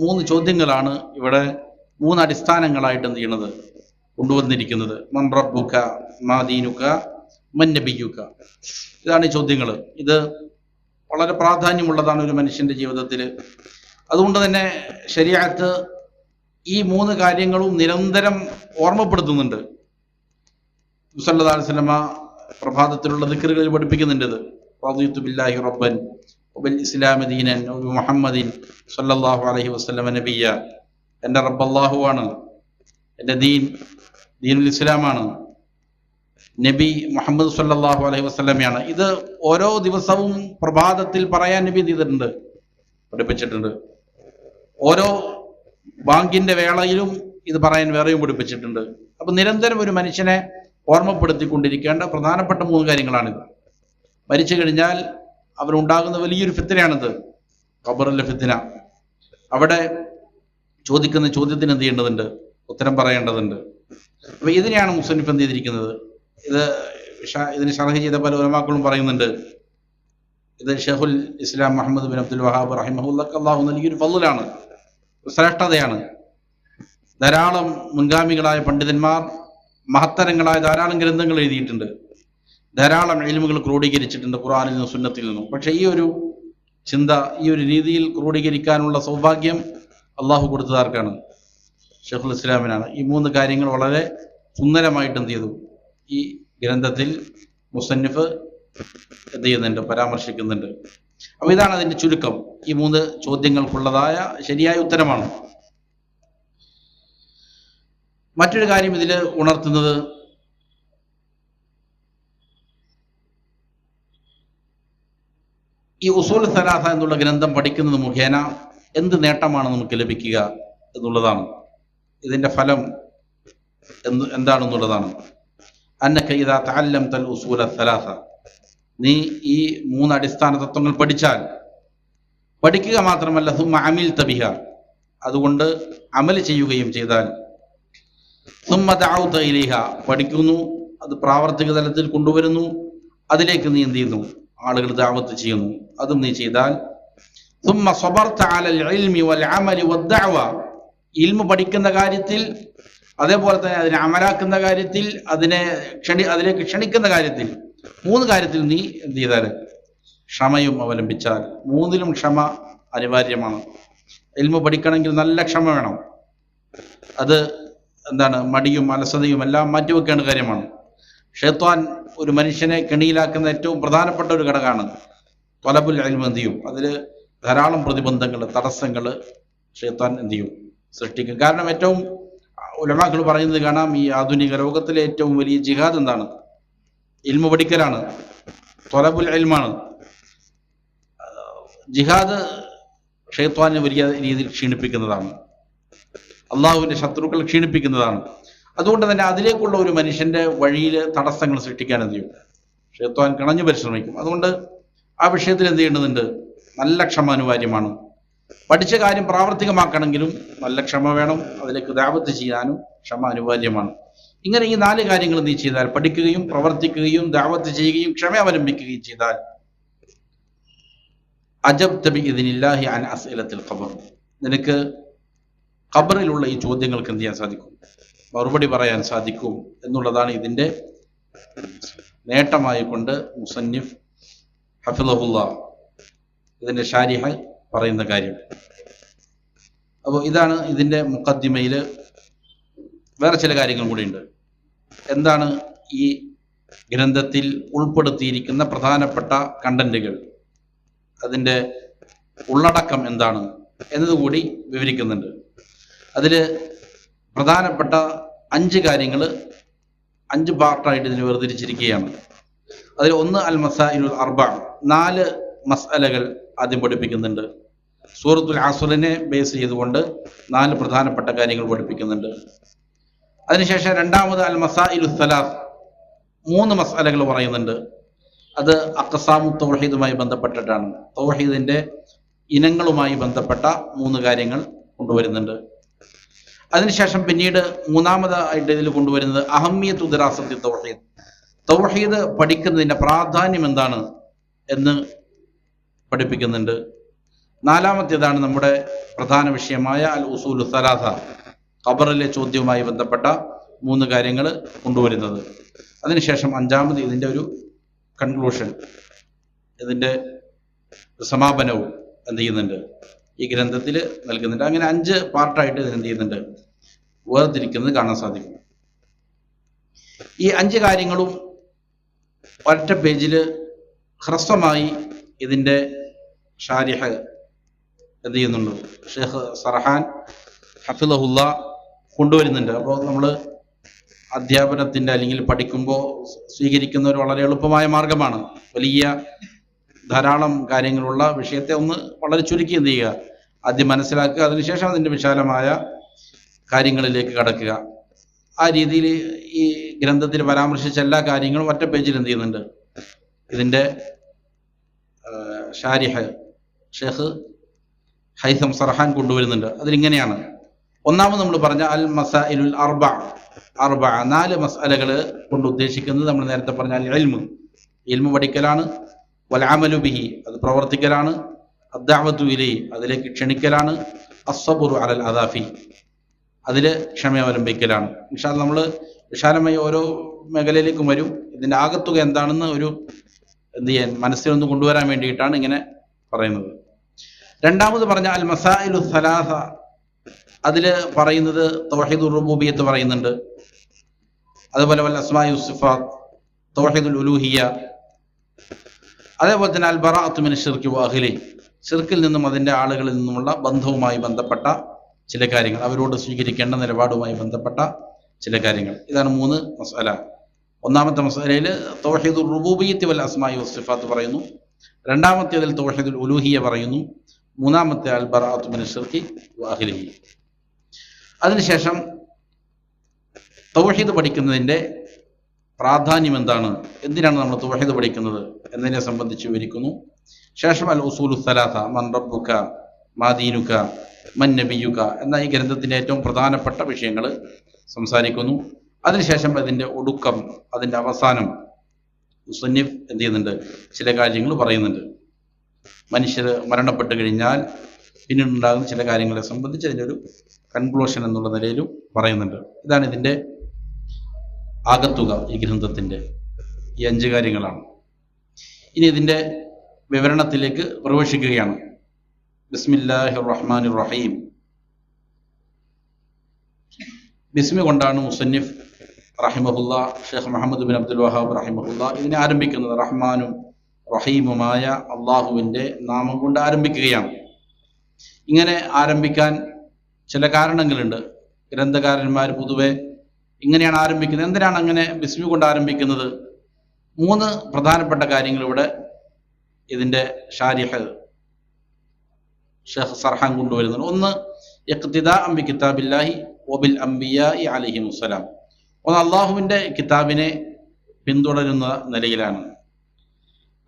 3 ചോദ്യങ്ങളാണ് ഇവിടെ 3 അടിസ്ഥാനങ്ങളായിട്ട് എന്ത് ചെയ്യണത്, കൊണ്ടുവന്നിരിക്കുന്നത്. മൻ റബ്ബുക, മാ ദീനുക, മൻ നബിയുക. ഇതാണ് ഈ ചോദ്യങ്ങൾ. ഇത് വളരെ പ്രാധാന്യമുള്ളതാണ് ഒരു മനുഷ്യൻ്റെ ജീവിതത്തിൽ. അതുകൊണ്ട് തന്നെ ശരീഅത്ത് ഈ 3 കാര്യങ്ങളും നിരന്തരം ഓർമ്മപ്പെടുത്തുന്നുണ്ട്. സല്ലല്ലാഹു അലൈഹി വസല്ലമ പ്രഭാതത്തിലുള്ള ദിക്റുകളിൽ പഠിപ്പിക്കുന്നുണ്ട്. ഇത് റളിയതു ബില്ലാഹി റബ്ബൻ വബിൽ ഇസ്ലാമി ദീനൻ വബി മുഹമ്മദിൻ സല്ലല്ലാഹു അലൈഹി വസല്ലമ നബിയ്യ. എൻ്റെ റബ്ബ് അല്ലാഹുവാണ്, എൻ്റെ ദീനുൽ ഇസ്ലാമാണ്, നബി മുഹമ്മദ് സല്ലല്ലാഹു അലൈഹി വസല്ലമയാണ്. ഇത് ഓരോ ദിവസവും പ്രഭാതത്തിൽ പറയാൻ നബി ചെയ്തിട്ടുണ്ട്, പഠിപ്പിച്ചിട്ടുണ്ട്. ഓരോ ബാങ്കിന്റെ വേളയിലും ഇത് പറയാൻ വേറെയും പഠിപ്പിച്ചിട്ടുണ്ട്. അപ്പൊ നിരന്തരം ഒരു മനുഷ്യനെ ഓർമ്മപ്പെടുത്തിക്കൊണ്ടിരിക്കേണ്ട പ്രധാനപ്പെട്ട 3 കാര്യങ്ങളാണിത്. മരിച്ചു കഴിഞ്ഞാൽ അവരുണ്ടാകുന്ന വലിയൊരു ഫിത്നയാണിത്, ഖബറിലെ ഫിത്ന. അവിടെ ചോദിക്കുന്ന ചോദ്യത്തിന് എന്ത് ചെയ്യേണ്ടതുണ്ട്, ഉത്തരം പറയേണ്ടതുണ്ട്. അപ്പൊ ഇതിനെയാണ് മുസന്നിഫ് എന്ത് ചെയ്തിരിക്കുന്നത്. ഇതിന് ശർഹ് ചെയ്ത പല ഉലമാക്കളും പറയുന്നുണ്ട്, ഇത് ഷൈഖുൽ ഇസ്ലാം മുഹമ്മദ് ബിൻ അബ്ദുൽ വഹാബ് റഹിമഹുല്ലാഹ് അല്ലാഹു നൽകിയൊരു ഫളലാണ്, ശ്രേഷ്ഠതയാണ്. ധാരാളം മുൻഗാമികളായ പണ്ഡിതന്മാർ മഹത്തരങ്ങളായ ധാരാളം ഗ്രന്ഥങ്ങൾ എഴുതിയിട്ടുണ്ട്, ധാരാളം ഇൽമുകൾ ക്രോഡീകരിച്ചിട്ടുണ്ട് ഖുർആനിൽ നിന്നും സുന്നത്തിൽ നിന്നും. പക്ഷേ ഈ ഒരു ചിന്ത, ഈ ഒരു രീതിയിൽ ക്രോഡീകരിക്കാനുള്ള സൗഭാഗ്യം അള്ളാഹു കൊടുത്തതാർക്കാണ്? ഷൈഖുൽ ഇസ്ലാമിനാണ്. ഈ 3 കാര്യങ്ങൾ വളരെ സുന്ദരമായിട്ട് എന്ത് ചെയ്തു, ഈ ഗ്രന്ഥത്തിൽ മുസന്നിഫ് എന്ത് ചെയ്യുന്നുണ്ട്, പരാമർശിക്കുന്നുണ്ട്. അപ്പൊ ഇതാണ് അതിന്റെ ചുരുക്കം. ഈ 3 ചോദ്യങ്ങൾക്കുള്ളതായ ശരിയായ ഉത്തരമാണ്. മറ്റൊരു കാര്യം ഇതിൽ ഉണർത്തുന്നത്, ഈ ഉസൂൽ സലാസ എന്നുള്ള ഗ്രന്ഥം പഠിക്കുന്നത് മുഖേന എന്ത് നേട്ടമാണ് നമുക്ക് ലഭിക്കുക എന്നുള്ളതാണ്. ഇതിന്റെ ഫലം എന്താണെന്നുള്ളതാണ്. അന്നക ഇദാ തഅല്ലംതൽ ഉസൂല സലാസ, നീ ഈ 3 അടിസ്ഥാന തത്വങ്ങൾ പഠിച്ചാൽ, പഠിക്കുക മാത്രമല്ല സുമ്മ അമിൽത ബിഹ, അതുകൊണ്ട് അമൽ ചെയ്യുകയും ചെയ്താൽ, സുമ്മ ദഅൗത ഇലൈഹ, പഠിക്കുന്നു, അത് പ്രാവർത്തിക തലത്തിൽ കൊണ്ടുവരുന്നു, അതിലേക്ക് നീ എന്ത് ചെയ്യുന്നു, ആളുകൾ ദഅവത്ത് ചെയ്യുന്നു, അതും നീ ചെയ്താൽ സുമ്മ സബർത അലൽ ഇൽമി വൽ അമലി വദ്ദഅവ, ഇൽമു പഠിക്കുന്ന കാര്യത്തിൽ, അതേപോലെ തന്നെ അതിനെ അമലാക്കുന്ന കാര്യത്തിൽ, അതിലേക്ക് ക്ഷണിക്കുന്ന കാര്യത്തിൽ, 3 കാര്യത്തിൽ നീ എന്ത് ചെയ്താൽ ക്ഷമയും അവലംബിച്ചാൽ. 3ലും ക്ഷമ അനിവാര്യമാണ്. ഇൽമു പഠിക്കണമെങ്കിൽ നല്ല ക്ഷമ വേണം. അത് എന്താണ്, മടിയും അലസതയും എല്ലാം മാറ്റിവെക്കേണ്ട കാര്യമാണ്. ഷൈത്താൻ ഒരു മനുഷ്യനെ കെണിയിലാക്കുന്ന ഏറ്റവും പ്രധാനപ്പെട്ട ഒരു ഘടകമാണ് ത്വലബുൽ ഇൽമ്. എന്ത് ചെയ്യും, അതിൽ ധാരാളം പ്രതിബന്ധങ്ങൾ, തടസ്സങ്ങൾ ഷൈത്താൻ എന്ത് ചെയ്യും, സൃഷ്ടിക്കും. കാരണം ഏറ്റവും ഉലമാക്കൾ പറയുന്നത് കാണാം, ഈ ആധുനിക ലോകത്തിലെ ഏറ്റവും വലിയ ജിഹാദ് എന്താണ്, ഇൽമു പഠിക്കലാണ്, ത്വലബുൽ ഇൽമാണ്. ജിഹാദ് ഷൈത്താനെ വലിയ രീതിയിൽ ക്ഷീണിപ്പിക്കുന്നതാണ്, അള്ളാഹുവിൻ്റെ ശത്രുക്കൾ ക്ഷീണിപ്പിക്കുന്നതാണ്. അതുകൊണ്ട് തന്നെ അതിലേക്കുള്ള ഒരു മനുഷ്യന്റെ വഴിയിൽ തടസ്സങ്ങൾ സൃഷ്ടിക്കാൻ എന്ത് ചെയ്യും, ഷൈത്താൻ കിണഞ്ഞു പരിശ്രമിക്കും. അതുകൊണ്ട് ആ വിഷയത്തിൽ എന്ത് ചെയ്യേണ്ടതുണ്ട്, നല്ല ക്ഷമ അനിവാര്യമാണ്. പഠിച്ച കാര്യം പ്രാവർത്തികമാക്കണമെങ്കിലും നല്ല ക്ഷമ വേണം, അതിലേക്ക് ദഅവത്ത് ചെയ്യാനും ക്ഷമ അനിവാര്യമാണ്. ഇങ്ങനെ ഈ 4 കാര്യങ്ങൾ നീ ചെയ്താൽ, പഠിക്കുകയും പ്രവർത്തിക്കുകയും ദഅവത്ത് ചെയ്യുകയും ക്ഷമ അവലംബിക്കുകയും ചെയ്താൽ, അജബ്ത ബിഇദ്നില്ലാഹി അൻ അസ്ഇലത്തിൽ ഖബർ, നിനക്ക് ഖബറിലുള്ള ഈ ചോദ്യങ്ങൾക്ക് എന്ത് ചെയ്യാൻ സാധിക്കും, മറുപടി പറയാൻ സാധിക്കും എന്നുള്ളതാണ് ഇതിൻ്റെ നേട്ടമായി കൊണ്ട് മുസന്നിഫ് ഹഫിളഹുല്ലാ ഇതിൻ്റെ ശാരിഹ പറയുന്ന കാര്യം. അപ്പോൾ ഇതാണ് ഇതിൻ്റെ മുഖദ്ദിമയിൽ. വേറെ ചില കാര്യങ്ങൾ കൂടിയുണ്ട്. എന്താണ് ഈ ഗ്രന്ഥത്തിൽ ഉൾപ്പെടുത്തിയിരിക്കുന്ന പ്രധാനപ്പെട്ട കണ്ടന്റുകൾ, അതിൻ്റെ ഉള്ളടക്കം എന്താണ് എന്നതുകൂടി വിവരിക്കുന്നുണ്ട്. അതിൽ പ്രധാനപ്പെട്ട 5 കാര്യങ്ങൾ 5 പാർട്ടായിട്ട് ഇതിന് വേർതിരിച്ചിരിക്കുകയാണ്. അതിൽ ഒന്ന് അൽ മസായിലുൽ അർബ, 4 മസ്അലകൾ ആദ്യം പഠിപ്പിക്കുന്നുണ്ട്. സൂറത്തുൽ അസ്റിനെ ബേസ് ചെയ്തുകൊണ്ട് 4 പ്രധാനപ്പെട്ട കാര്യങ്ങൾ പഠിപ്പിക്കുന്നുണ്ട്. അതിനുശേഷം രണ്ടാമത് അൽ മസായിലു സലാസ്, 3 മസ്അലകൾ പറയുന്നുണ്ട്. അത് അഖ്സാമു തൗഹീദുമായി ബന്ധപ്പെട്ടിട്ടാണ്. തൗഹീദിന്റെ ഇനങ്ങളുമായി ബന്ധപ്പെട്ട 3 കാര്യങ്ങൾ കൊണ്ടുവരുന്നുണ്ട്. അതിനുശേഷം പിന്നീട് മൂന്നാമതായിട്ട് ഇതിൽ കൊണ്ടുവരുന്നത് അഹമ്മിയത്തു ദിറാസത്തി തൗഹീദ്, തൗഹീദ് പഠിക്കുന്നതിൻ്റെ പ്രാധാന്യം എന്താണ് എന്ന് പഠിപ്പിക്കുന്നുണ്ട്. 4മത്തേതാണ് നമ്മുടെ പ്രധാന വിഷയമായ അൽ ഉസൂലു സലാസ, ഖബറിലെ ചോദ്യവുമായി ബന്ധപ്പെട്ട 3 കാര്യങ്ങൾ കൊണ്ടുവരുന്നത്. അതിനുശേഷം 5മത് ഇതിൻ്റെ ഒരു കൺക്ലൂഷൻ, ഇതിൻ്റെ സമാപനവും എന്ത് ചെയ്യുന്നുണ്ട്, ഈ ഗ്രന്ഥത്തിൽ നൽകുന്നുണ്ട്. അങ്ങനെ 5 പാർട്ടായിട്ട് ഇതിന് എന്ത് ചെയ്യുന്നുണ്ട്, വേർതിരിക്കുന്നത് കാണാൻ സാധിക്കും. ഈ 5 കാര്യങ്ങളും ഒറ്റ പേജിൽ ഹ്രസ്വമായി ഇതിൻ്റെ ഷാരിഹ് എന്ത് ചെയ്യുന്നുണ്ട്, ഷെയ്ഖ് സർഹാൻ ഹഫിളഹുല്ലാ കൊണ്ടുവരുന്നുണ്ട്. അപ്പോൾ നമ്മൾ അധ്യാപനത്തിൻ്റെ അല്ലെങ്കിൽ പഠിക്കുമ്പോൾ സ്വീകരിക്കുന്ന ഒരു വളരെ എളുപ്പമായ മാർഗമാണ്. വലിയ ധാരാളം കാര്യങ്ങളുള്ള വിഷയത്തെ ഒന്ന് വളരെ ചുരുക്കി എന്ത് ചെയ്യുക, ആദ്യം മനസ്സിലാക്കുക, അതിനുശേഷം അതിൻ്റെ വിശാലമായ കാര്യങ്ങളിലേക്ക് കടക്കുക. ആ രീതിയിൽ ഈ ഗ്രന്ഥത്തിൽ പരാമർശിച്ച എല്ലാ കാര്യങ്ങളും ഒറ്റ പേജിൽ എന്ത് ചെയ്യുന്നുണ്ട്, ഇതിൻ്റെ ഷാരിഹ് ഷെയ്ഖ് ഹൈസം സർഹാൻ കൊണ്ടുവരുന്നുണ്ട്. അതിലിങ്ങനെയാണ്. ഒന്നാമത് നമ്മൾ പറഞ്ഞ അൽ മസായിലുൽ അർബ, 4 മസ്അലകൾ കൊണ്ട് ഉദ്ദേശിക്കുന്നത് നമ്മൾ നേരത്തെ പറഞ്ഞ അൽ ഇൽമു പഠിക്കലാണ്, വൽ അമലു ബിഹി അത് പ്രവർത്തിക്കലാണ്, അദ്ദഅവതു ഇലൈഹി അതിലേക്ക് ക്ഷണിക്കലാണ്, അസ്സബ്റു അലൽ അദാഫി അതിൽ ക്ഷമ അവലംബിക്കലാണ്. ഇൻഷാ അല്ലാഹ് നമ്മൾ വിശാലമായി ഓരോ മേഖലയിലേക്കും വരും. ഇതിൻ്റെ ആകത്തുക എന്താണെന്ന് ഒരു എന്ത് ചെയ്യാൻ മനസ്സിലൊന്ന് കൊണ്ടുവരാൻ വേണ്ടിയിട്ടാണ് ഇങ്ങനെ പറയുന്നത്. രണ്ടാമത് പറഞ്ഞ അൽ മസായിലു സലാസ, അതിൽ പറയുന്നത് തൗഹീദുർ റുബൂബിയ്യത്ത് പറയുന്നുണ്ട്, അതുപോലെ വൽ അസ്മാഇ വസ്സിഫാത്ത്, തൗഹീദുൽ ഉലൂഹിയ്യ, അതേപോലെ തന്നെ അൽ ബറാഅത്തു മിന ശിർക്ക് വ അഹ്ലി, ശിർക്കിൽ നിന്നും അതിൻ്റെ ആളുകളിൽ നിന്നുമുള്ള ബന്ധവുമായി ബന്ധപ്പെട്ട ചില കാര്യങ്ങൾ, അവരോട് സ്വീകരിക്കേണ്ട നിലപാടുമായി ബന്ധപ്പെട്ട ചില കാര്യങ്ങൾ. ഇതാണ് 3 മസ്അല. ഒന്നാമത്തെ മസ്അലയിൽ തൗഹീദുർ റുബൂബിയ്യത്തി വൽ അസ്മാഇ വസ്സിഫാത്ത് പറയുന്നു, രണ്ടാമത്തേതിൽ തൗഹീദുൽ ഉലൂഹിയ്യ പറയുന്നു, മൂന്നാമത്തെ അൽ ബറാഅത്തു മിന ശിർക്ക് വ അഹ്ലിഹി. അതിനുശേഷം തൗഹീദ് പഠിക്കുന്നതിൻ്റെ പ്രാധാന്യം എന്താണ്, എന്തിനാണ് നമ്മൾ തൗഹീദ് പഠിക്കുന്നത് എന്നതിനെ സംബന്ധിച്ച് വിവരിക്കുന്നു. ശേഷം അൽ ഉസൂലു സലാസ, മൻ റബ്ബുക മാ ദീനുക മൻ നബിയുക എന്ന ഈ ഗ്രന്ഥത്തിൻ്റെ ഏറ്റവും പ്രധാനപ്പെട്ട വിഷയങ്ങൾ സംസാരിക്കുന്നു. അതിനുശേഷം അതിൻ്റെ ഒടുക്കം, അതിൻ്റെ അവസാനം മുസന്നിഫ് എന്ത് ചെയ്യുന്നുണ്ട്? ചില കാര്യങ്ങൾ പറയുന്നുണ്ട്. മനുഷ്യർ മരണപ്പെട്ട് കഴിഞ്ഞാൽ പിന്നീടുണ്ടാകുന്ന ചില കാര്യങ്ങളെ സംബന്ധിച്ച് അതിൻ്റെ ഒരു കൺക്ലൂഷൻ എന്നുള്ള നിലയിലും പറയുന്നുണ്ട്. ഇതാണ് ഇതിൻ്റെ ആകത്തുക. ഈ ഗ്രന്ഥത്തിൻ്റെ ഈ 5 കാര്യങ്ങളാണ്. ഇനി ഇതിൻ്റെ വിവരണത്തിലേക്ക് പ്രവേശിക്കുകയാണ്. ബിസ്മില്ലാഹിർ റഹ്മാനിർ റഹീം. ബിസ്മി കൊണ്ടാണ് മുസന്നിഫ് റഹിമഹുല്ല, ഷെയ്ഖ് മുഹമ്മദ് ബിൻ അബ്ദുൽ വഹാബ് റഹിമഹുല്ല ഇതിനെ ആരംഭിക്കുന്നത്. റഹ്മാനും റഹീമുമായ അള്ളാഹുവിൻ്റെ നാമം കൊണ്ട് ആരംഭിക്കുകയാണ്. ഇങ്ങനെ ആരംഭിക്കാൻ ചില കാരണങ്ങളുണ്ട്. ഗ്രന്ഥകാരന്മാർ പൊതുവെ ഇങ്ങനെയാണ് ആരംഭിക്കുന്നത്. എന്തിനാണ് അങ്ങനെ ബിസ്മി കൊണ്ട് ആരംഭിക്കുന്നത്? 3 പ്രധാനപ്പെട്ട കാര്യങ്ങൾ ഇവിടെ ഇതിൻ്റെ ഷാരിഹ് ഷെയ്ഖ് സർഹാൻ കൊണ്ടുവരുന്നുണ്ട്. ഒന്ന്, ഇഖ്തിദാഅൻ ബി കിതാബില്ലാഹി വബിൽ അംബിയാഇ അലൈഹിമുസ്സലാം. ഒന്ന്, അള്ളാഹുവിൻ്റെ കിതാബിനെ പിന്തുടരുന്ന നിലയിലാണ്.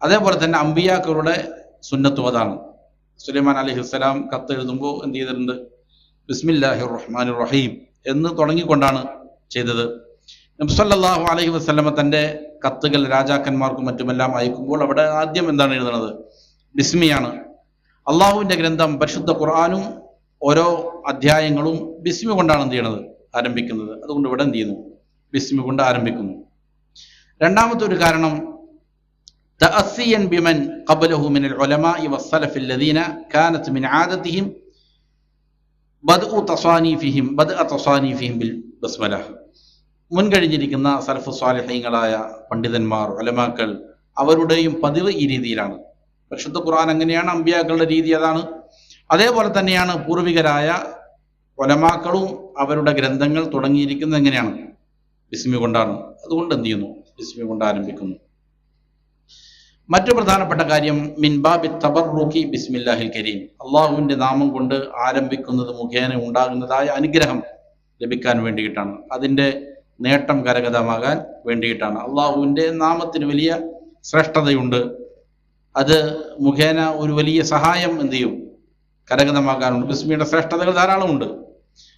അതേപോലെ തന്നെ അംബിയാക്കളുടെ സുന്നത്തും അതാണ്. സുലൈമാൻ അലൈഹിസ്സലാം കത്ത് എഴുതുമ്പോൾ എന്ത് ചെയ്തിട്ടുണ്ട്? ബിസ്മില്ലാഹിർ റഹ്മാനിർ റഹീം എന്ന് തുടങ്ങിക്കൊണ്ടാണ് ചെയ്തത്. നബി സല്ലല്ലാഹു അലൈഹി വസല്ലമ തൻ്റെ കത്തുകൾ രാജാക്കന്മാർക്കും മറ്റുമെല്ലാം അയക്കുമ്പോൾ അവിടെ ആദ്യം എന്താണ് എഴുതുന്നത്? ബിസ്മിയാണ്. അള്ളാഹുവിൻ്റെ ഗ്രന്ഥം പരിശുദ്ധ ഖുർആനും ഓരോ അധ്യായങ്ങളും ബിസ്മി കൊണ്ടാണ് എന്ത് ചെയ്യണത്? ആരംഭിക്കുന്നത്. അതുകൊണ്ട് ഇവിടെ എന്ത് ചെയ്യുന്നു? ബിസ്മി കൊണ്ട് ആരംഭിക്കുന്നു. രണ്ടാമത്തെ ഒരു കാരണം, തഅസ്സിയൻ ബിമൻ ഖബലഹു മിനൽ ഉലമാഇ വസ്സലഫി അല്ലദീന കാനത് മിൻ ആദതിഹിം ബദ്ഉ തസാനീഫിഹിം ബിൽ ബസ്മല. മുൻകഴിഞ്ഞിരിക്കുന്ന സലഫ് സ്വാലിഹീങ്ങളായ പണ്ഡിതന്മാർ, ഉലമാക്കൾ, അവരുടെയും പതിവ് ഈ രീതിയിലാണ്. പരിശുദ്ധ ഖുർആൻ അങ്ങനെയാണ്, അമ്പിയാക്കളുടെ രീതി അതാണ്. അതേപോലെ തന്നെയാണ് പൂർവികരായ ഉലമാക്കളും അവരുടെ ഗ്രന്ഥങ്ങൾ തുടങ്ങിയിരിക്കുന്നത് എങ്ങനെയാണ്? ബിസ്മി കൊണ്ടാണ്. അതുകൊണ്ട് എന്ത് ചെയ്യുന്നു? ബിസ്മി കൊണ്ട് ആരംഭിക്കുന്നു. മറ്റു പ്രധാനപ്പെട്ട കാര്യം, മിൻ ബാബി തബറുക്കി ബിസ്മില്ലാഹിൽ കരീം. അള്ളാഹുവിൻ്റെ നാമം കൊണ്ട് ആരംഭിക്കുന്നത് മുഖേന ഉണ്ടാകുന്നതായ അനുഗ്രഹം ലഭിക്കാൻ വേണ്ടിയിട്ടാണ്. അതിൻ്റെ നേട്ടം കരഗതമാകാൻ വേണ്ടിയിട്ടാണ്. അള്ളാഹുവിൻ്റെ നാമത്തിന് വലിയ ശ്രേഷ്ഠതയുണ്ട്. അത് മുഖേന ഒരു വലിയ സഹായം എന്ത് ചെയ്യും? കരഗതമാകാനുണ്ട്. ബിസ്മിയുടെ ശ്രേഷ്ഠതകൾ ധാരാളമുണ്ട്.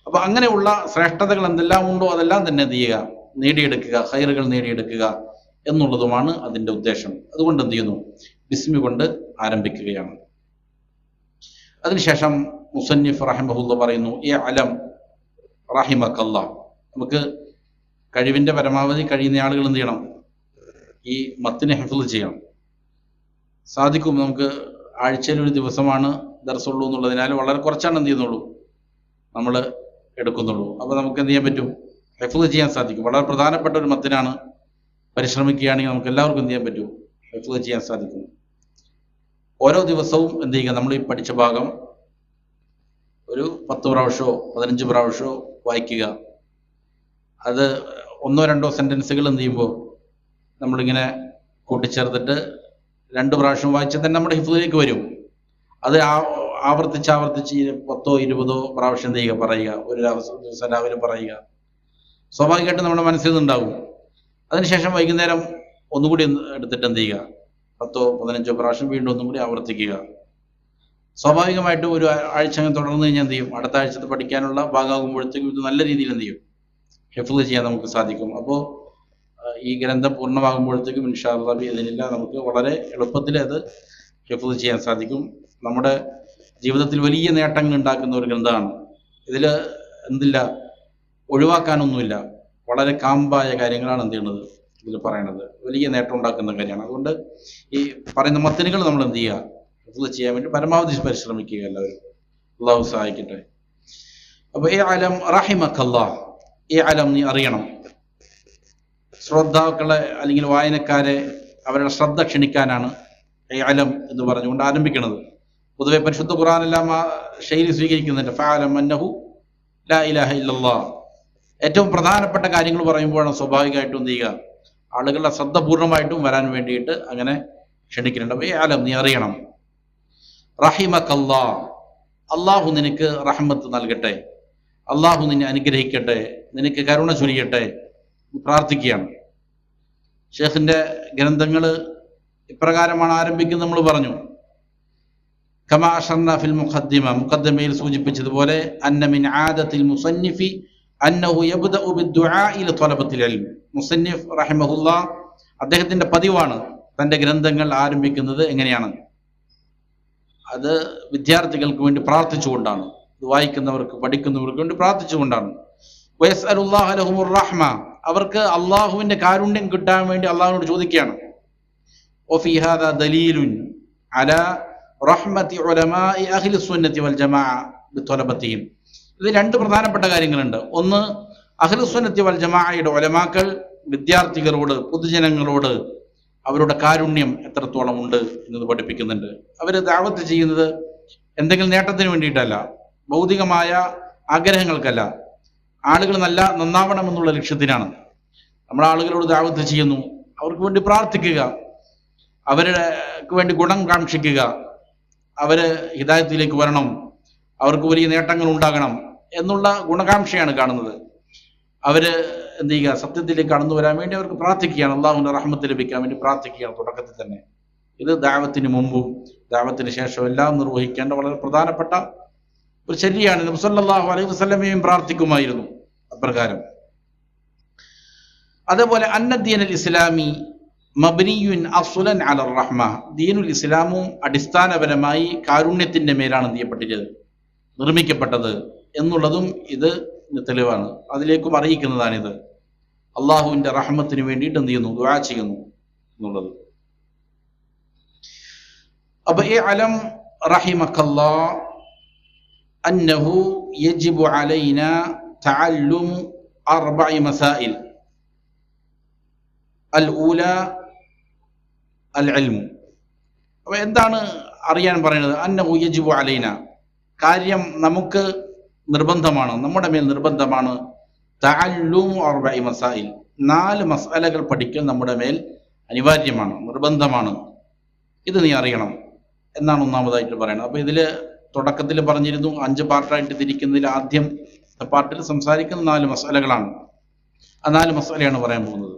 അപ്പോൾ അങ്ങനെയുള്ള ശ്രേഷ്ഠതകൾ എന്തെല്ലാം ഉണ്ടോ അതെല്ലാം തന്നെ എന്ത് ചെയ്യുക? നേടിയെടുക്കുക, ഖൈറുകൾ നേടിയെടുക്കുക എന്നുള്ളതുമാണ് അതിൻ്റെ ഉദ്ദേശം. അതുകൊണ്ട് എന്ത് ചെയ്യുന്നു? ബിസ്മി കൊണ്ട് ആരംഭിക്കുകയാണ്. അതിനുശേഷം മുസന്നിഫ് റഹിമഹുല്ല പറയുന്നു, ഇഅലം റഹിമക്കല്ലാഹ്. നമുക്ക് കഴിവിൻ്റെ പരമാവധി കഴിയുന്ന ആളുകൾ എന്ത് ചെയ്യണം? ഈ മത്തിനെ ഹിഫ്ള് ചെയ്യണം. സാധിക്കും. നമുക്ക് ആഴ്ചയിൽ ഒരു ദിവസമാണ് ദർസുള്ളൂ എന്നുള്ളതിനാൽ വളരെ കുറച്ചാണ് എന്ത് ചെയ്യുന്നുള്ളൂ, നമ്മൾ എടുക്കുന്നുള്ളൂ. അപ്പോൾ നമുക്ക് എന്ത് ചെയ്യാൻ പറ്റും? ഹിഫ്ള് ചെയ്യാൻ സാധിക്കും. വളരെ പ്രധാനപ്പെട്ട ഒരു മത്തിനാണ്. പരിശ്രമിക്കുകയാണെങ്കിൽ നമുക്ക് എല്ലാവർക്കും എന്ത് ചെയ്യാൻ പറ്റും? ഹിഫ്ള് ചെയ്യാൻ സാധിക്കും. ഓരോ ദിവസവും എന്ത് ചെയ്യുക? നമ്മൾ ഈ പഠിച്ച ഭാഗം ഒരു 10 പ്രാവശ്യമോ 15 പ്രാവശ്യമോ വായിക്കുക. അത് 1-2 സെൻറ്റൻസുകൾ എന്ത് ചെയ്യുമ്പോൾ നമ്മളിങ്ങനെ കൂട്ടിച്ചേർത്തിട്ട് 2 പ്രാവശ്യം വായിച്ചാൽ തന്നെ നമ്മുടെ ഹിഫ്ളിലേക്ക് വരും. അത് ആവർത്തിച്ച് 10-20 പ്രാവശ്യം എന്ത് ചെയ്യുക? പറയുക. ഒരു ദിവസം രാവിലെ പറയുക. സ്വാഭാവികമായിട്ടും നമ്മുടെ മനസ്സിൽ നിന്നുണ്ടാകും. അതിനുശേഷം വൈകുന്നേരം ഒന്നുകൂടി എടുത്തിട്ട് എന്ത് ചെയ്യുക? 10-15 പ്രാവശ്യം വീണ്ടും ഒന്നും കൂടി ആവർത്തിക്കുക. സ്വാഭാവികമായിട്ടും ഒരു ആഴ്ച അങ്ങനെ തുടർന്ന് കഴിഞ്ഞാൽ എന്ത് ചെയ്യും? അടുത്ത ആഴ്ചത്തെ പഠിക്കാനുള്ള ഭാഗമാകുമ്പോഴത്തേക്കും ഇത് നല്ല രീതിയിൽ എന്ത് ചെയ്യും? ഹിഫ്ള് ചെയ്യാൻ നമുക്ക് സാധിക്കും. അപ്പോൾ ഈ ഗ്രന്ഥം പൂർണ്ണമാകുമ്പോഴത്തേക്കും ഇൻഷാ അല്ലാഹ് ഇതിനില്ല നമുക്ക് വളരെ എളുപ്പത്തിൽ അത് ഹിഫ്ള് ചെയ്യാൻ സാധിക്കും. നമ്മുടെ ജീവിതത്തിൽ വലിയ നേട്ടങ്ങൾ ഉണ്ടാക്കുന്ന ഒരു ഗ്രന്ഥമാണ്. ഇതിൽ എന്തില്ല, ഒഴിവാക്കാനൊന്നുമില്ല. വളരെ കാമ്പായ കാര്യങ്ങളാണ് എന്ത് ചെയ്യുന്നത്? ഇതിൽ പറയണത് വലിയ നേട്ടം ഉണ്ടാക്കുന്ന കാര്യമാണ്. അതുകൊണ്ട് ഈ പറയുന്ന മത്തനുകൾ നമ്മൾ എന്ത് ചെയ്യുക? ഹിഫ്ള് ചെയ്യാൻ വേണ്ടി പരമാവധി പരിശ്രമിക്കുക എല്ലാവരും. അള്ളാഹു സഹായിക്കട്ടെ. അപ്പോൾ ഇഅലം റഹിമക്കല്ലാഹ്. ഇഅലം, നീ അറിയണം. ശ്രോതാക്കളെ അല്ലെങ്കിൽ വായനക്കാരെ അവരുടെ ശ്രദ്ധ ക്ഷണിക്കാനാണ് ഇഅലം എന്ന് പറഞ്ഞുകൊണ്ട് ആരംഭിക്കുന്നത്. പൊതുവെ പരിശുദ്ധ ഖുർആനെല്ലാം ആ ശൈലി സ്വീകരിക്കുന്നുണ്ട്. ഫഅലം അന്നഹു ലാ ഇലാഹ ഇല്ലല്ലാഹ്. ഏറ്റവും പ്രധാനപ്പെട്ട കാര്യങ്ങൾ പറയുമ്പോഴാണ് സ്വാഭാവികമായിട്ടും എന്ത് ചെയ്യുക? ആളുകളുടെ ശ്രദ്ധ പൂർണ്ണമായിട്ടും വരാൻ വേണ്ടിയിട്ട് അങ്ങനെ ക്ഷണിക്കുന്നുണ്ട്. അപ്പോൾ ഇഅലം, നീ അറിയണം. റഹിമക്കല്ലാഹ്, അള്ളാഹു നിനക്ക് റഹ്മത്ത് നൽകട്ടെ, അള്ളാഹു നിന്നെ അനുഗ്രഹിക്കട്ടെ, നിനക്ക് കരുണ ചൊരിയട്ടെ പ്രാർത്ഥിക്കുകയാണ്. ഷെയ്ഖിന്റെ ഗ്രന്ഥങ്ങൾ ഇപ്രകാരമാണ് ആരംഭിക്കുന്നത്. നമ്മൾ പറഞ്ഞു, കമാ അശർന ഫിൽ മുഖദ്ദിമ, മുഖദ്ദിമയിൽ സൂചിപ്പിച്ചതുപോലെ, അന്ന മിൻ ആദത്തിൽ മുസന്നിഫി അന്നഹു യബ്ദഉ ബിദ്ദുആഇ ലിതലബത്തിൽ ഇൽം. മുസന്നിഫ് റഹിമഹുല്ലാ അദ്ദേഹത്തിന്റെ പതിവാണ് തന്റെ ഗ്രന്ഥങ്ങൾ ആരംഭിക്കുന്നത് എങ്ങനെയാണ്? അത് വിദ്യാർത്ഥികൾക്ക് വേണ്ടി പ്രാർത്ഥിച്ചുകൊണ്ടാണ്, ഇത് വായിക്കുന്നവർക്ക് പഠിക്കുന്നവർക്ക് വേണ്ടി പ്രാർത്ഥിച്ചുകൊണ്ടാണ്. വയസ്അലുല്ലാഹ ലഹുമുർ റഹ്മ, അവർക്ക് അള്ളാഹുവിന്റെ കാരുണ്യം കിട്ടാൻ വേണ്ടി അള്ളാഹുവിനോട് ചോദിക്കുകയാണ്. വഫീ ഹാദാ ദലീലുൻ അലാ റഹ്മത്തി ഉലമാഇ അഹ്ലി സുന്നത്തി വൽ ജമാഅ ബിത്വലബത്തിഹിം. ഇത് രണ്ട് പ്രധാനപ്പെട്ട കാര്യങ്ങളുണ്ട്. ഒന്ന്, അഹ്ലു സുന്നത്തി വൽ ജമാഅയുടെ ഉലമാക്കൾ വിദ്യാർത്ഥികളോട്, പൊതുജനങ്ങളോട് അവരുടെ കാരുണ്യം എത്രത്തോളം ഉണ്ട് എന്നത് പഠിപ്പിക്കുന്നുണ്ട്. അവർ ദഅവത്ത് ചെയ്യുന്നത് എന്തെങ്കിലും നേട്ടത്തിന് വേണ്ടിയിട്ടല്ല, ഭൗതികമായ ആഗ്രഹങ്ങൾക്കല്ല, ആളുകൾ നന്നാവണമെന്നുള്ള ലക്ഷ്യത്തിനാണ്. നമ്മൾ ആളുകളോട് ദഅവത്ത് ചെയ്യുന്നു, അവർക്ക് വേണ്ടി പ്രാർത്ഥിക്കുക, അവർക്ക് വേണ്ടി ഗുണം കാക്ഷിക്കുക, അവര് ഹിദായത്തിലേക്ക് വരണം, അവർക്ക് വലിയ നേട്ടങ്ങൾ ഉണ്ടാകണം എന്നുള്ള ഗുണകാംക്ഷയാണ് കാണുന്നത്. അവര് എന്ത് ചെയ്യുക, സത്യത്തിലേക്ക് കടന്നു വരാൻ വേണ്ടി അവർക്ക് പ്രാർത്ഥിക്കുകയാണ്, അള്ളാഹുവിന്റെ റഹ്മത്ത് ലഭിക്കാൻ വേണ്ടി പ്രാർത്ഥിക്കുകയാണ് തുടക്കത്തിൽ തന്നെ. ഇത് ദഅവത്തിന് മുമ്പും ദഅവത്തിന് ശേഷവും എല്ലാം നിർവഹിക്കേണ്ട വളരെ പ്രധാനപ്പെട്ട ഒരു ചര്യയാണ്. നബി സല്ലല്ലാഹു അലൈഹി വസല്ലമയും പ്രാർത്ഥിക്കുമായിരുന്നു അപ്രകാരം. അതേപോലെ അന്നദ്ദീനുൽ ഇസ്ലാമി മബ്നിയുൻ അസ്ലൻ അലർ റഹ്മ, ദീനുൽ ഇസ്ലാമും അടിസ്ഥാനപരമായി കാരുണ്യത്തിന്റെ മേലാണ് എന്ത് ചെയ്യപ്പെട്ടത്, നിർമ്മിക്കപ്പെട്ടത് എന്നുള്ളതും ഇത് തെളിവാണ്. അതിലേക്കും അറിയിക്കുന്നതാണിത്. അള്ളാഹുവിന്റെ റഹ്മത്തിന് വേണ്ടിയിട്ട് എന്ത് ചെയ്യുന്നു, ദുആ ചെയ്യുന്നു എന്നുള്ളത്. അപ്പൊ ഇഅലം റഹിമക്കല്ലാഹ് അന്നഹു യജിബു അലൈനാ തഅല്ലുമു അർബഇ മസാഇൽ. അൽ ഊല അൽ ഇൽമു. അപ്പൊ എന്താണ് അറിയാൻ പറയുന്നത്? അന്നഹു യജിബു അലൈന, കാര്യം നമുക്ക് നിർബന്ധമാണ്, നമ്മുടെ മേൽ നിർബന്ധമാണ്. തഅല്ലുമു അർബഇ മസാഇൽ, 4 മസ്അലകൾ പഠിക്കൽ നമ്മുടെ മേൽ അനിവാര്യമാണ്, നിർബന്ധമാണ്. ഇത് നീ അറിയണം എന്നാണ് ഒന്നാമതായിട്ട് പറയുന്നത്. അപ്പൊ ഇതില് തുടക്കത്തിൽ പറഞ്ഞിരുന്നു 5 പാർട്ടായിട്ട് തിരിക്കുന്നതിൽ ആദ്യം പാർട്ടിൽ സംസാരിക്കുന്ന 4 മസ്അലകളാണ്. ആ 4 മസ്അലയാണ് പറയാൻ പോകുന്നത്.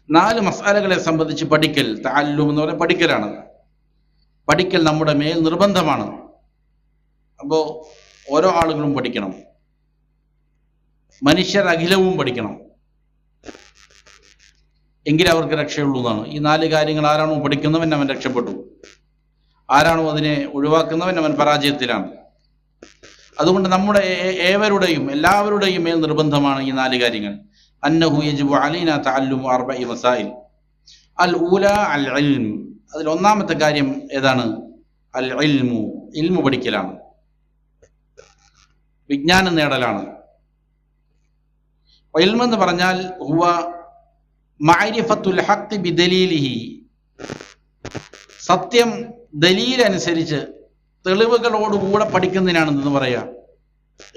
4 മസ്അലകളെ സംബന്ധിച്ച് പഠിക്കൽ, തഅല്ലും എന്ന് പറയുന്നത് പഠിക്കലാണ്. പഠിക്കൽ നമ്മുടെ മേൽ നിർബന്ധമാണ്. അപ്പോ ഓരോ ആളുകളും പഠിക്കണം, മനുഷ്യരഖിലവും പഠിക്കണം, എങ്കിലേ അവർക്ക് രക്ഷയുള്ളൂ എന്നാണ്. ഈ 4 കാര്യങ്ങൾ ആരാണോ പഠിക്കുന്നവൻ അവൻ രക്ഷപ്പെട്ടു, ആരാണോ അതിനെ ഒഴിവാക്കുന്നവൻ അവൻ പരാജയത്തിലാണ്. അതുകൊണ്ട് നമ്മുടെ ഏവരുടെയും എല്ലാവരുടെയും മേൽ നിർബന്ധമാണ് ഈ 4 കാര്യങ്ങൾ. അന്നഹു യജിബു അലൈനാ തഅല്ലുമു അർബഇ മസാഇൽ. അൽ ഊല അൽ ഇൽം, അതിൽ ഒന്നാമത്തെ കാര്യം ഏതാണ്? അൽ ഇൽമു, ഇൽമു പഠിക്കലാണ്, വിജ്ഞാനം നേടലാണ്. ഇൽമ് എന്ന് പറഞ്ഞാൽ ഹുവ മഅരിഫത്തുൽ ഹഖ് ബിദലീലിഹി, സത്യം ദലീൽ അനുസരിച്ച് തെളിവുകളോടുകൂടെ പഠിക്കുന്നതിനാണ് എന്ന് പറയാ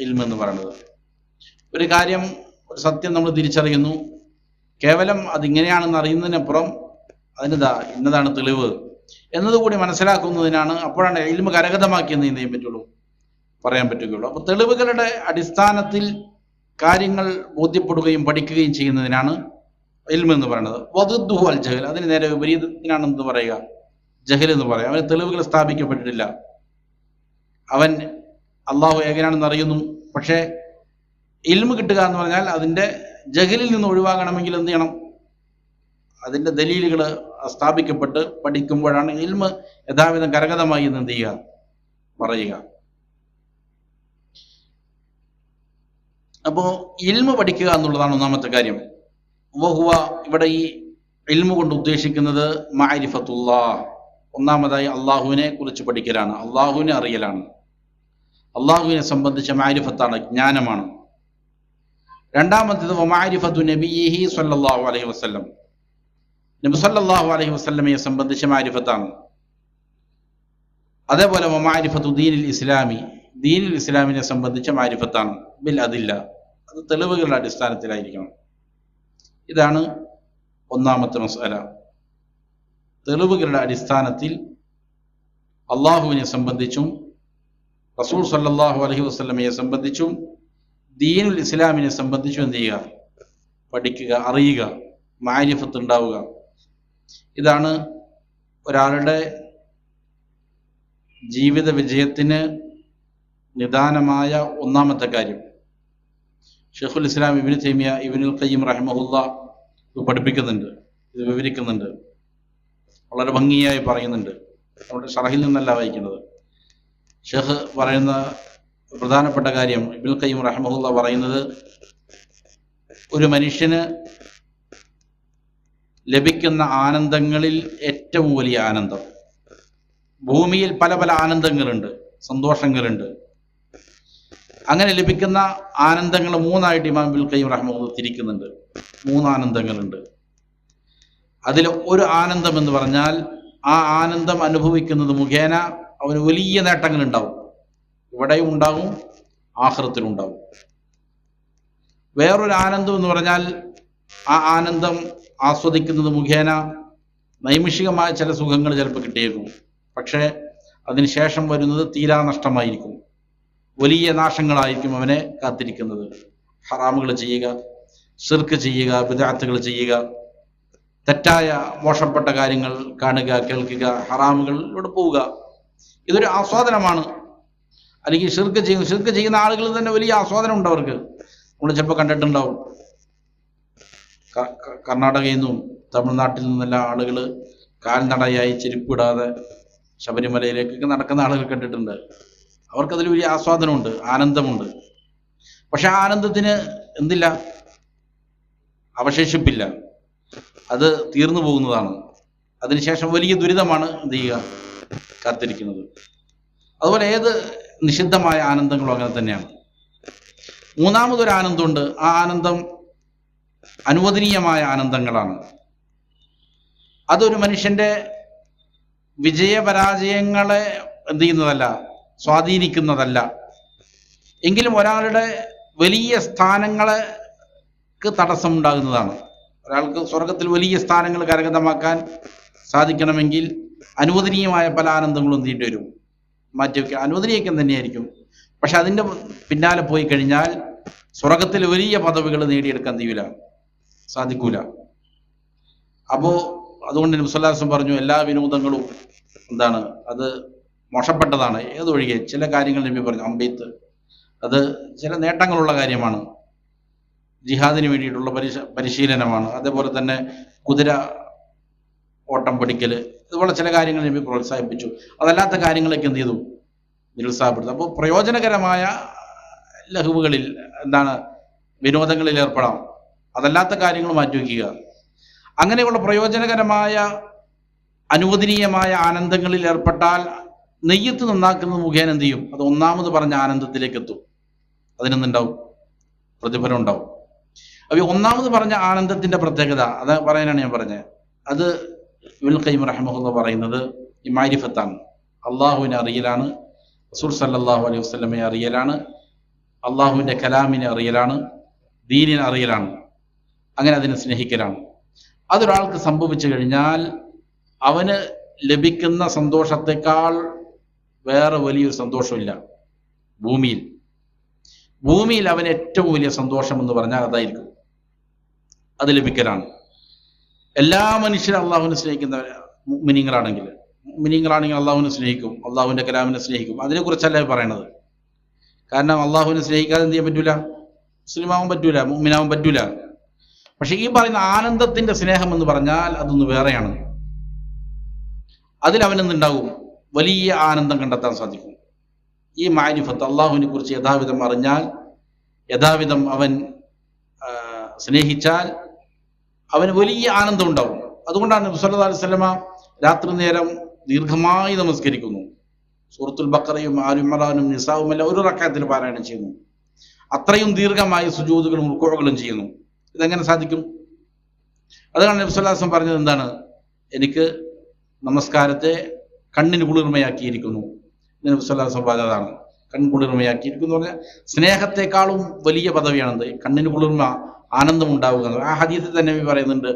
ഇൽമ് എന്ന് പറയുന്നത്. ഒരു കാര്യം, ഒരു സത്യം നമ്മൾ തിരിച്ചറിയുന്നു, കേവലം അതിങ്ങനെയാണെന്ന് അറിയുന്നതിനപ്പുറം അതിനെന്താ ഇന്നതാണ് തെളിവ് എന്നതുകൂടി മനസ്സിലാക്കുന്നതിനാണ്, അപ്പോഴാണ് ഇൽമ് കരഗതമാക്കിയെന്ന് എന്ത് ചെയ്യാൻ പറ്റുള്ളൂ, പറയാൻ പറ്റുകയുള്ളൂ. അപ്പൊ തെളിവുകളുടെ അടിസ്ഥാനത്തിൽ കാര്യങ്ങൾ ബോധ്യപ്പെടുകയും പഠിക്കുകയും ചെയ്യുന്നതിനാണ് ഇൽമ് എന്ന് പറയുന്നത്. വദുദ്ദുഹു അൽ ജഹൽ, അതിന് നേരെ വിപരീതത്തിനാണ് എന്ത് പറയുക, ജഹൽ എന്ന് പറയാം. അവന് തെളിവുകൾ സ്ഥാപിക്കപ്പെട്ടിട്ടില്ല, അവൻ അള്ളാഹു ഏകനാണെന്ന് അറിയുന്നു, പക്ഷേ ഇൽമ് കിട്ടുക എന്ന് പറഞ്ഞാൽ അതിന്റെ ജഹലിൽ നിന്ന് ഒഴിവാകണമെങ്കിൽ എന്ത് ചെയ്യണം, അതിന്റെ ദലീലുകൾ സ്ഥാപിക്കപ്പെട്ട് പഠിക്കുമ്പോഴാണ് ഇൽമ് യഥാവിധം കരഗതമായി എന്ന് എന്ത് ചെയ്യുക, പറയുക. അപ്പോ ഇൽമ് പഠിക്കുക എന്നുള്ളതാണ് ഒന്നാമത്തെ കാര്യം. വഹുവ, ഇവിടെ ഈ ഇൽമു കൊണ്ട് ഉദ്ദേശിക്കുന്നത് മഅരിഫത്തുല്ലാഹ്, ഒന്നാമതായി അള്ളാഹുവിനെ കുറിച്ച് പഠിക്കലാണ്, അള്ളാഹുവിനെ അറിയലാണ്, അള്ളാഹുവിനെ സംബന്ധിച്ച മഅരിഫത്താണ്, ജ്ഞാനമാണ്. രണ്ടാമത്തേത് വമഅരിഫത്തു നബിയിഹി സ്വല്ലല്ലാഹു അലൈഹി വസല്ലം, നബി സ്വല്ലല്ലാഹു അലൈഹി വസല്ലമയെ സംബന്ധിച്ച മഅരിഫത്താണ്. അതേപോലെ വമഅരിഫത്തു ദീനിൽ ഇസ്ലാമി, ദീനിൽ ഇസ്ലാമിനെ സംബന്ധിച്ച മഅരിഫത്താണ്. ബിൽ അദില്ല, അത് തെളിവുകളുടെ അടിസ്ഥാനത്തിലായിരിക്കണം. ഇതാണ് ഒന്നാമത്തെ മസ്അല. തെളിവുകളുടെ അടിസ്ഥാനത്തിൽ അള്ളാഹുവിനെ സംബന്ധിച്ചും റസൂൽ സല്ലല്ലാഹു അലൈഹി വസല്ലമയെ സംബന്ധിച്ചും ദീനുൽ ഇസ്ലാമിനെ സംബന്ധിച്ചും എന്ത് ചെയ്യുക, പഠിക്കുക, അറിയുക, മഅരിഫത്ത് ഉണ്ടാവുക. ഇതാണ് ഒരാളുടെ ജീവിത വിജയത്തിന് നിദാനമായ ഒന്നാമത്തെ കാര്യം. ഷെയ്ഖുൽ ഇസ്ലാം ഇബ്നു തൈമിയ ഇബ്നുൽ ഖയ്യിം റഹിമഹുല്ലാ ഇത് പഠിപ്പിക്കുന്നുണ്ട്, ഇത് വിവരിക്കുന്നുണ്ട്, വളരെ ഭംഗിയായി പറയുന്നുണ്ട്. നമ്മുടെ ഷറഹിൽ നിന്നല്ല വായിക്കുന്നത്. ഷെയ്ഖ് പറയുന്ന പ്രധാനപ്പെട്ട കാര്യം, ഇബ്നുൽ ഖയ്യിം റഹിമഹുല്ലാ പറയുന്നത്, ഒരു മനുഷ്യന് ലഭിക്കുന്ന ആനന്ദങ്ങളിൽ ഏറ്റവും വലിയ ആനന്ദം, ഭൂമിയിൽ പല പല ആനന്ദങ്ങളുണ്ട്, സന്തോഷങ്ങളുണ്ട്. അങ്ങനെ ലഭിക്കുന്ന ആനന്ദങ്ങൾ മൂന്നായിട്ട് ഇമാം ഇബ്നുൽ ഖയ്യിം റഹിമഹുല്ലാ തിരിക്കുന്നുണ്ട്. 3 ആനന്ദങ്ങളുണ്ട്. അതിൽ ഒരു ആനന്ദം എന്ന് പറഞ്ഞാൽ ആ ആനന്ദം അനുഭവിക്കുന്നത് മുഖേന അവന് വലിയ നേട്ടങ്ങൾ ഉണ്ടാവും, ഇവിടെയും ഉണ്ടാവും, ആഖിറത്തിലും ഉണ്ടാവും. വേറൊരു ആനന്ദം എന്ന് പറഞ്ഞാൽ ആ ആനന്ദം ആസ്വദിക്കുന്നത് മുഖേന നൈമിഷികമായ ചില സുഖങ്ങൾ ചിലപ്പോൾ കിട്ടിയേക്കും, പക്ഷേ അതിനുശേഷം വരുന്നത് തീരാ നഷ്ടമായിരിക്കും, വലിയ നാശങ്ങളായിരിക്കും അവനെ കാത്തിരിക്കുന്നത്. ഹറാമുകൾ ചെയ്യുക, ശിർക്ക് ചെയ്യുക, ബിദ്അത്തുകൾ ചെയ്യുക, തെറ്റായ മോശപ്പെട്ട കാര്യങ്ങൾ കാണുക, കേൾക്കുക, ഹറാമുകളിലൂടെ പോവുക, ഇതൊരു ആസ്വാദനമാണ്. അല്ലെങ്കിൽ ശിർക്ക് ചെയ്യുന്ന ആളുകൾ തന്നെ വലിയ ആസ്വാദനം ഉണ്ട് അവർക്ക്. നമ്മൾ ചിലപ്പോൾ കണ്ടിട്ടുണ്ടാവും, കർണാടകയിൽ നിന്നും തമിഴ്നാട്ടിൽ നിന്നെല്ലാം ആളുകൾ കാൽനടയായി ചെരുപ്പിടാതെ ശബരിമലയിലേക്കൊക്കെ നടക്കുന്ന ആളുകൾ കണ്ടിട്ടുണ്ട്. അവർക്കതിൽ വലിയ ആസ്വാദനമുണ്ട്, ആനന്ദമുണ്ട്. പക്ഷെ ആ ആനന്ദത്തിന് എന്തില്ല, അവശേഷിപ്പില്ല, അത് തീർന്നു പോകുന്നതാണ്. അതിനുശേഷം വലിയ ദുരിതമാണ് എന്ത് ചെയ്യുക, കാത്തിരിക്കുന്നത്. അതുപോലെ ഏത് നിഷിദ്ധമായ ആനന്ദങ്ങളും അങ്ങനെ തന്നെയാണ്. മൂന്നാമതൊരു ആനന്ദമുണ്ട്, ആ ആനന്ദം അനുവദനീയമായ ആനന്ദങ്ങളാണ്. അതൊരു മനുഷ്യന്റെ വിജയപരാജയങ്ങളെ എന്ത് ചെയ്യുന്നതല്ല, സ്വാധീനിക്കുന്നതല്ല, എങ്കിലും ഒരാളുടെ വലിയ സ്ഥാനങ്ങൾക്ക് തടസ്സമുണ്ടാകുന്നതാണ്. ഒരാൾക്ക് സ്വർഗത്തിൽ വലിയ സ്ഥാനങ്ങൾ കരഗതമാക്കാൻ സാധിക്കണമെങ്കിൽ അനുവദനീയമായ പല ആനന്ദങ്ങളും എന്തിട്ട് വരും, മാറ്റിവെക്കുക. അനുവദനീയം തന്നെയായിരിക്കും, പക്ഷെ അതിൻ്റെ പിന്നാലെ പോയി കഴിഞ്ഞാൽ സ്വർഗത്തിൽ വലിയ പദവികൾ നേടിയെടുക്കാൻ തീവില്ല, സാധിക്കൂല. അപ്പോൾ അതുകൊണ്ട് നബി സല്ലല്ലാഹു അലൈഹി വസല്ലം പറഞ്ഞു, എല്ലാ വിനോദങ്ങളും എന്താണ്, അത് മോശപ്പെട്ടതാണ്. ഏതൊഴികെ ചില കാര്യങ്ങൾ നബി പറഞ്ഞു, അമ്പെയ്ത്ത്, അത് ചില നേട്ടങ്ങളുള്ള കാര്യമാണ്, ജിഹാദിന് വേണ്ടിയിട്ടുള്ള പരിശീലനമാണ്. അതേപോലെ തന്നെ കുതിര ഓട്ടം പഠിക്കൽ, ഇതുപോലെ ചില കാര്യങ്ങൾ നബി പ്രോത്സാഹിപ്പിച്ചു. അതല്ലാത്ത കാര്യങ്ങളൊക്കെ എന്ത് ചെയ്തു, നിരുത്സാഹപ്പെടുത്തും. അപ്പോൾ പ്രയോജനകരമായ ലഹുവുകളിൽ എന്താണ്, വിനോദങ്ങളിൽ ഏർപ്പെടാം, അതല്ലാത്ത കാര്യങ്ങൾ മാറ്റിവെക്കുക. അങ്ങനെയുള്ള പ്രയോജനകരമായ അനുവദനീയമായ ആനന്ദങ്ങളിൽ ഏർപ്പെട്ടാൽ നെയ്യത്ത് നന്നാക്കുന്നത് മുഖേന എന്ത് ചെയ്യും, അത് ഒന്നാമത് പറഞ്ഞ ആനന്ദത്തിലേക്ക് എത്തും, അതിനെന്തുണ്ടാവും, പ്രതിഫലം ഉണ്ടാവും. അപ്പോൾ ഒന്നാമത് പറഞ്ഞ ആനന്ദത്തിന്റെ പ്രത്യേകത അത് പറയാനാണ് ഞാൻ പറഞ്ഞത്. അത് ഇബ്നുൽ ഖയ്യിം റഹിമഹുല്ലാഹ് പറയുന്നത് ഈ മാരിഫത്താണ്. അള്ളാഹുവിനെ അറിയലാണ്, റസൂൽ സല്ലല്ലാഹു അലൈഹി വസല്ലമയെ അറിയലാണ്, അള്ളാഹുവിൻ്റെ കലാമിനെ അറിയലാണ്, ദീനിനെ അറിയലാണ്, അങ്ങനെ അതിനെ സ്നേഹിക്കലാണ്. അതൊരാൾക്ക് സംഭവിച്ചു കഴിഞ്ഞാൽ അവന് ലഭിക്കുന്ന സന്തോഷത്തെക്കാൾ വേറെ വലിയൊരു സന്തോഷമില്ല ഭൂമിയിൽ അവന് ഏറ്റവും വലിയ സന്തോഷം എന്ന് പറഞ്ഞാൽ അതായിരിക്കും, അത് ലഭിക്കലാണ്. എല്ലാ മനുഷ്യരും അള്ളാഹുവിനെ സ്നേഹിക്കുന്നവർ മുഅ്മിനീങ്ങളാണെങ്കിൽ അള്ളാഹുവിനെ സ്നേഹിക്കും, അള്ളാഹുവിൻ്റെ കലാമിനെ സ്നേഹിക്കും. അതിനെക്കുറിച്ചല്ല പറയണത്. കാരണം അള്ളാഹുവിനെ സ്നേഹിക്കാതെ എന്ത് ചെയ്യാൻ പറ്റൂല, മുസ്ലിമാവാൻ പറ്റൂല, മുഅ്മിനാവാൻ പറ്റൂല. പക്ഷെ ഈ പറയുന്ന ആനന്ദത്തിന്റെ സ്നേഹം എന്ന് പറഞ്ഞാൽ അതൊന്ന് വേറെയാണ്. അതിലവനെന്തുണ്ടാകും, വലിയ ആനന്ദം കണ്ടെത്താൻ സാധിക്കും. ഈ മാരിഫത്ത്, അള്ളാഹുവിനെ കുറിച്ച് യഥാവിധം അറിഞ്ഞാൽ, യഥാവിധം അവൻ സ്നേഹിച്ചാൽ അവന് വലിയ ആനന്ദം ഉണ്ടാവും. അതുകൊണ്ടാണ് നബി സല്ലല്ലാഹു അലൈഹി വസല്ലമ രാത്രി നേരം ദീർഘമായി നമസ്കരിക്കുന്നു. സൂറത്തുൽ ബഖറയും ആലു ഇമ്രാനും നിസാവും എല്ലാം ഒരു റക്അത്തിൽ പാരായണം ചെയ്യുന്നു. അത്രയും ദീർഘമായ സുജൂദുകളും റുകൂഉകളും ചെയ്യുന്നു. ഇതെങ്ങനെ സാധിക്കും? അതാണ് നബി സല്ലല്ലാഹു അലൈഹി വസല്ലം പറഞ്ഞത്. എന്താണ്, എനിക്ക് നമസ്കാരത്തെ കണ്ണിന് കുളിർമയാക്കിയിരിക്കുന്നു. നബി സല്ലല്ലാഹു അലൈഹി വസല്ലം പറഞ്ഞതാണ്, കൺകുളിർമയാക്കിയിരിക്കുന്നു പറഞ്ഞാൽ സ്നേഹത്തെക്കാളും വലിയ പദവിയാണെന്ത്, കണ്ണിന് കുളിർമ, ആനന്ദം ഉണ്ടാവുക. ആ ഹദീസിൽ തന്നെ പറയുന്നുണ്ട്,